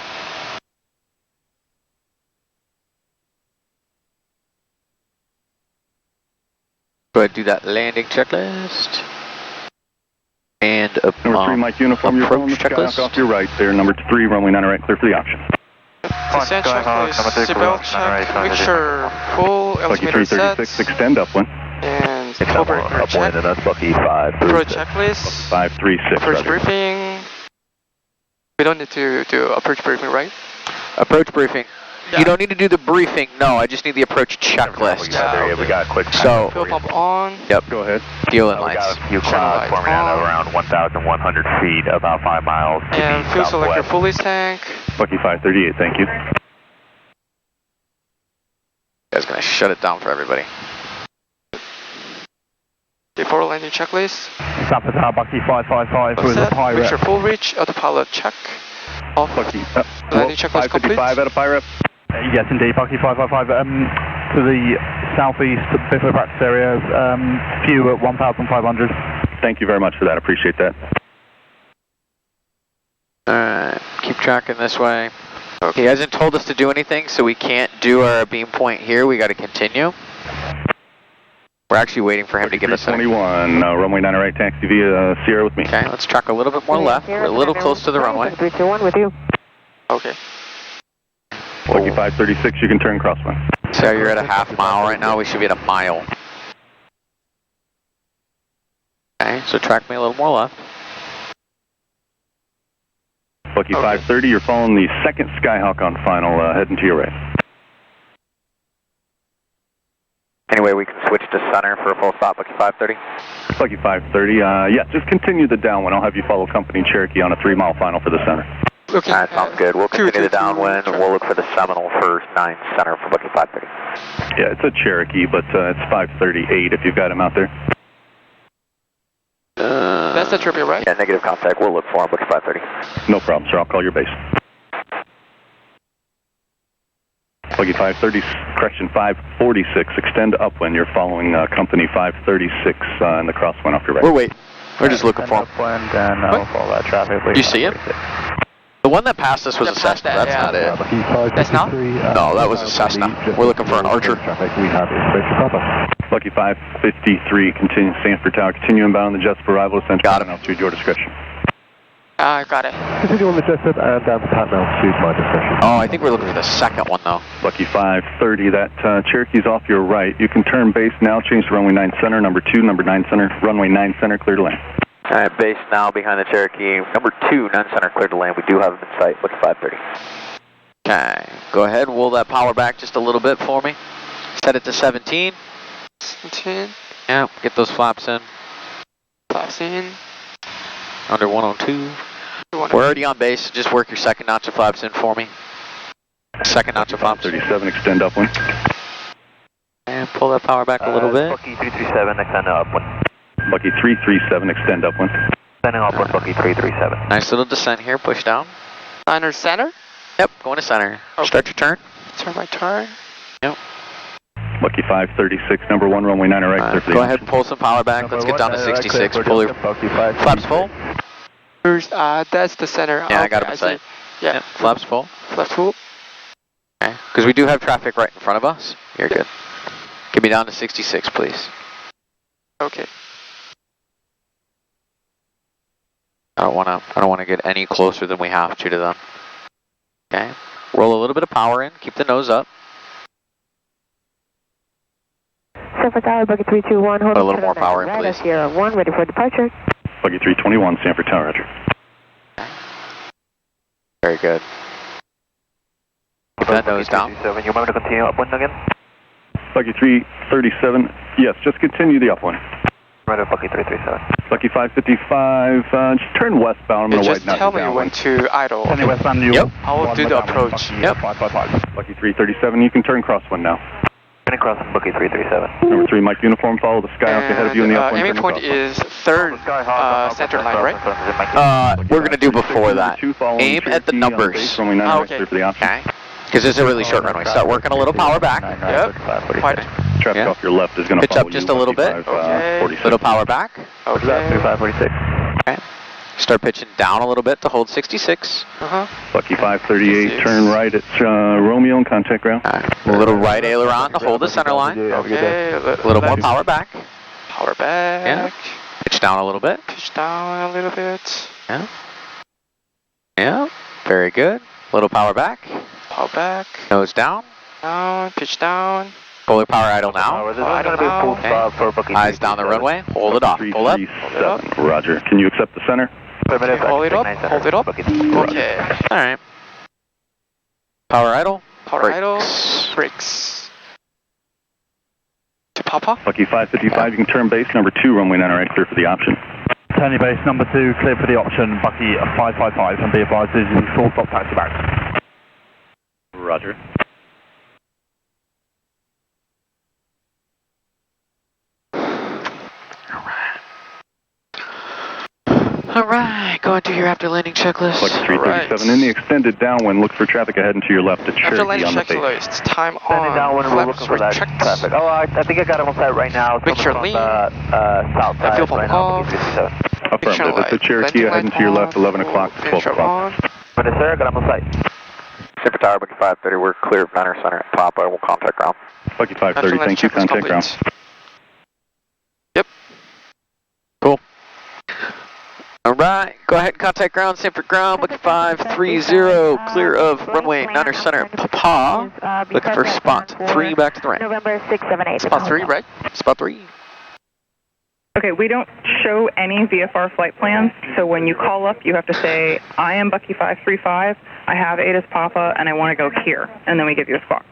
Go ahead and do that landing checklist. And Number 3 Mike Uniform, you're following the Skyhawk off your right there. Number 3 runway 9 right, clear for the option. Descent checklist, seatbelt check, make sure full altimeter set, 336, extend upwind. and overhead check, and that's Bucky 5. approach checklist, 536. approach briefing. We don't need to do approach briefing, right? Approach briefing. Yeah. You don't need to do the briefing, no, I just need the approach checklist. We got a quick So, Fuel pump on, yep, Go ahead. fueling we lights. got a few Channel clouds lights forming out on. around 1,100 feet, about 5 miles to and the fuel selector southwest. fully tank. Bucky 538, thank you. You guys gonna shut it down for everybody. Before landing checklist. Stamford Tower, Bucky 555 with a Set, pirate. make sure full reach, autopilot check. Off. Bucky, Landing checklist complete. 555 at a pirate. Yes, indeed, Bucky 555. To the southeast, before the practice area, view at 1,500. Thank you very much for that, appreciate that. Alright, keep tracking this way. He hasn't told us to do anything, so we can't do our beam point here. We got to continue. We're actually waiting for him to give us a... 21, runway 9 right, taxi via Sierra with me. Okay, let's track a little bit more left. We're a little close to the runway. 321 with you. Okay. Bucky 536, you can turn crosswind. So you're at a half mile right now. We should be at a mile. Okay, so track me a little more left. Bucky 530, you're following the second Skyhawk on final, heading to your right. Anyway, we can switch to center for a full stop, Bucky 530. Bucky 530, yeah, just continue the downwind. I'll have you follow company Cherokee on a 3-mile final for the center. Okay. Alright, sounds good. We'll continue the downwind and we'll look for the Seminole for 9 center for Bucky 530. Yeah, it's a Cherokee, but it's 538 if you've got him out there. That's the trivia, right? Yeah, negative contact. We'll look for him, Bucky 530. No problem, sir. I'll call your base. Bucky 530, correction 546, extend upwind. You're following company 536 in the crosswind off your right. We're waiting. We're just looking for him. Upwind and I'll follow that traffic. You see him? The one that passed us was a Cessna. That's not it. That's not? No, that was a Cessna. We're looking for an Archer. Bucky 553, continue Stanford Tower. Continue inbound the jets for arrival. Central Got him. altitude, your discretion. I got it. Continue on the jet set and down to Patton altitude, my discretion. Oh, I think we're looking for the second one, though. Bucky 530, that Cherokee's off your right. You can turn base now, change to runway 9 center, number 2, number 9 center, runway 9 center, clear to land. Alright, base now behind the Cherokee. Number 2, 9 center, clear to land. We do have him in sight, Bucky 530. Okay, go ahead, roll that power back just a little bit for me. Set it to 17. 17. Yeah, get those flaps in. Flaps in. Under 102. We're already on base, just work your second notch of flaps in for me. Second notch of flaps. 37, extend upwind. And pull that power back a little bit. Bucky 337, extend upwind. Bucky 337, extend upwind. Extending upwind, Bucky 337. Nice little descent here, push down. Center? Yep, going to center. Okay. Start your turn. Turn my turn. Yep. Bucky 536, number 1, runway 9 right, clear for the Go ahead and pull some power back. Let's get down to 66. Pull your flaps full. That's the center. Yeah, I got him in sight. Yeah. Flaps full. Flaps full. Okay, because we do have traffic right in front of us. You're good. Get me down to 66, please. Okay. I don't want to get any closer than we have to them. Okay. Roll a little bit of power in. Keep the nose up. Stanford Tower, Bucky 321. Hold A little more power in, please. Sierra 1, ready for departure. Bucky 321, Stanford Tower, roger. Very good. Keep that nose down. You want me to continue upwind again? Bucky 337, yes, just continue the upwind. Right at Bucky 337. Bucky 555, just turn westbound. I'm going to Just widen out tell the me when downwind. to idle. Any westbound, you Yep. I will do the approach. Yep. Bucky 337, you can turn crosswind now. Turning crossing, Bucky 337. Number 3, Mike Uniform, follow the Skyhawk ahead of you in the upwind. Aiming turn point crosswind. is third center line, right? We're going to do before that. Aim at the numbers. Okay. Okay. Because it's a really short runway. Start working a little power back. Yep. Quite. Traffic off your left is going to Pitch follow up just you, a little bit. Bucky 546. Little power back. Okay. 546. Okay. Start pitching down a little bit to hold 66. Bucky 538, turn right at Romeo and contact ground. A little right aileron to hold the center line. Okay. A little more power back. Power back. Yeah. Pitch down a little bit. Pitch down a little bit. Yeah. Yeah. Very good. Little power back. Power back. Nose down. Down. Pitch down. Polar power idle now. This is going to be a full stop for Bucky. Eyes down the runway. Hold it off. Pull up. 337. Roger. Can you accept the center? Okay, hold it up. Hold it up. Okay. All right. Power idle. Power idle. Brakes. To Papa. Bucky 555, you can turn base number 2, runway 9 right, clear for the option. Turning base number 2, clear for the option, Bucky 555, and be advised this is full stop taxi back. Roger. Alright, going through your after landing checklist. Bucky 337, in the extended downwind, look for traffic ahead and to your left at After Cherokee landing on the base. checklist, time Standing on. downwind, we're looking for that checked. traffic. Oh, I think I got him on site right now. Picture Coming lean. from the south side Fuel pump right now, off. Bucky 57. Affirmative, that's the Cherokee ahead and to your left, 11 o'clock to 12 o'clock. But sir, got him on site. Super Tower, Bucky 530, we're clear of 9er center at Papa, we'll contact ground. Bucky 530, thank you, contact ground. Yep. Cool. Alright, go ahead and contact ground, Sanford ground, Bucky 530, clear of runway 9er center, Papa. Looking for spot 3 back to the right. November 678. Spot 3, right? Spot 3. Okay, we don't show any VFR flight plans, so when you call up, you have to say, I am Bucky 535, I have ATIS Papa, and I want to go here, and then we give you a spot.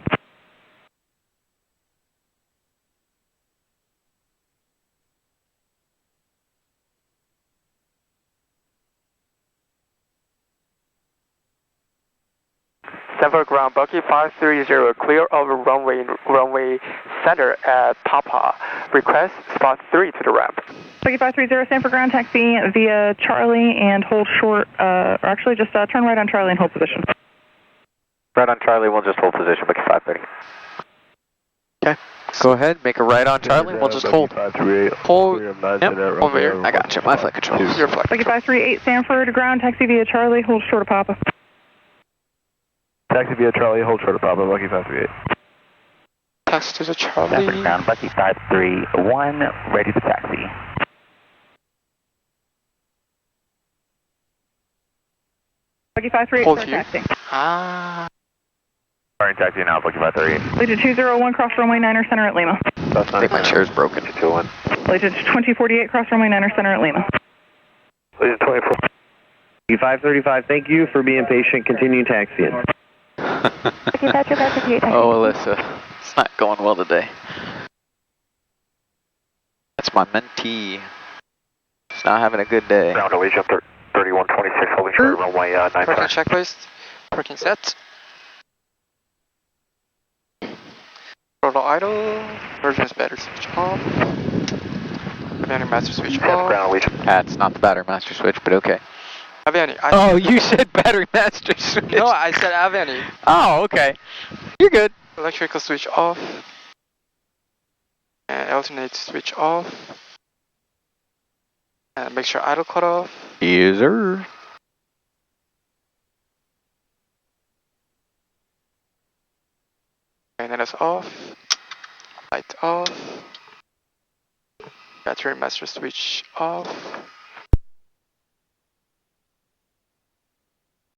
Sanford ground, Bucky 530, clear over runway center at Papa. Request spot 3 to the ramp. Bucky 530, Sanford ground, taxi via Charlie and hold short, or actually just turn right on Charlie and hold position. Right on Charlie, we'll just hold position, Bucky 530. Okay, go ahead, make a right on Charlie, we'll just hold. Hold, yep, over here, I got you, my flight control. Your flight Bucky 538, Sanford ground, taxi via Charlie, hold short of Papa. Taxi via Charlie, hold short of Papa, Bucky 538. Taxi to the Charlie. Sanford ground, Bucky 531, ready to taxi. Bucky 538, Hold start here. taxi. Ah. Starting taxi now, Bucky 538. Legion 201, cross runway 9er center at Lima. I think my chair's broken. 221. Legion 2048, cross runway 9er center at Lima. Legion 24. Bucky 535, thank you for being patient, continue taxiing. Oh, Alyssa, it's not going well today. That's my mentee. It's not having a good day. Ground to Legion 3126, holding short runway 9 Parking center. checklist. Parking set. Throttle idle. Version's battery switch off. Battery master switch off. Ground Legion. It's not the battery master switch, but okay. Avani. Oh, you said battery master switch. No, I said Avani. Oh, okay. You're good. Electrical switch off. And alternate switch off. And make sure idle cut off. Yes, sir. And then it's off. Light off. Battery master switch off.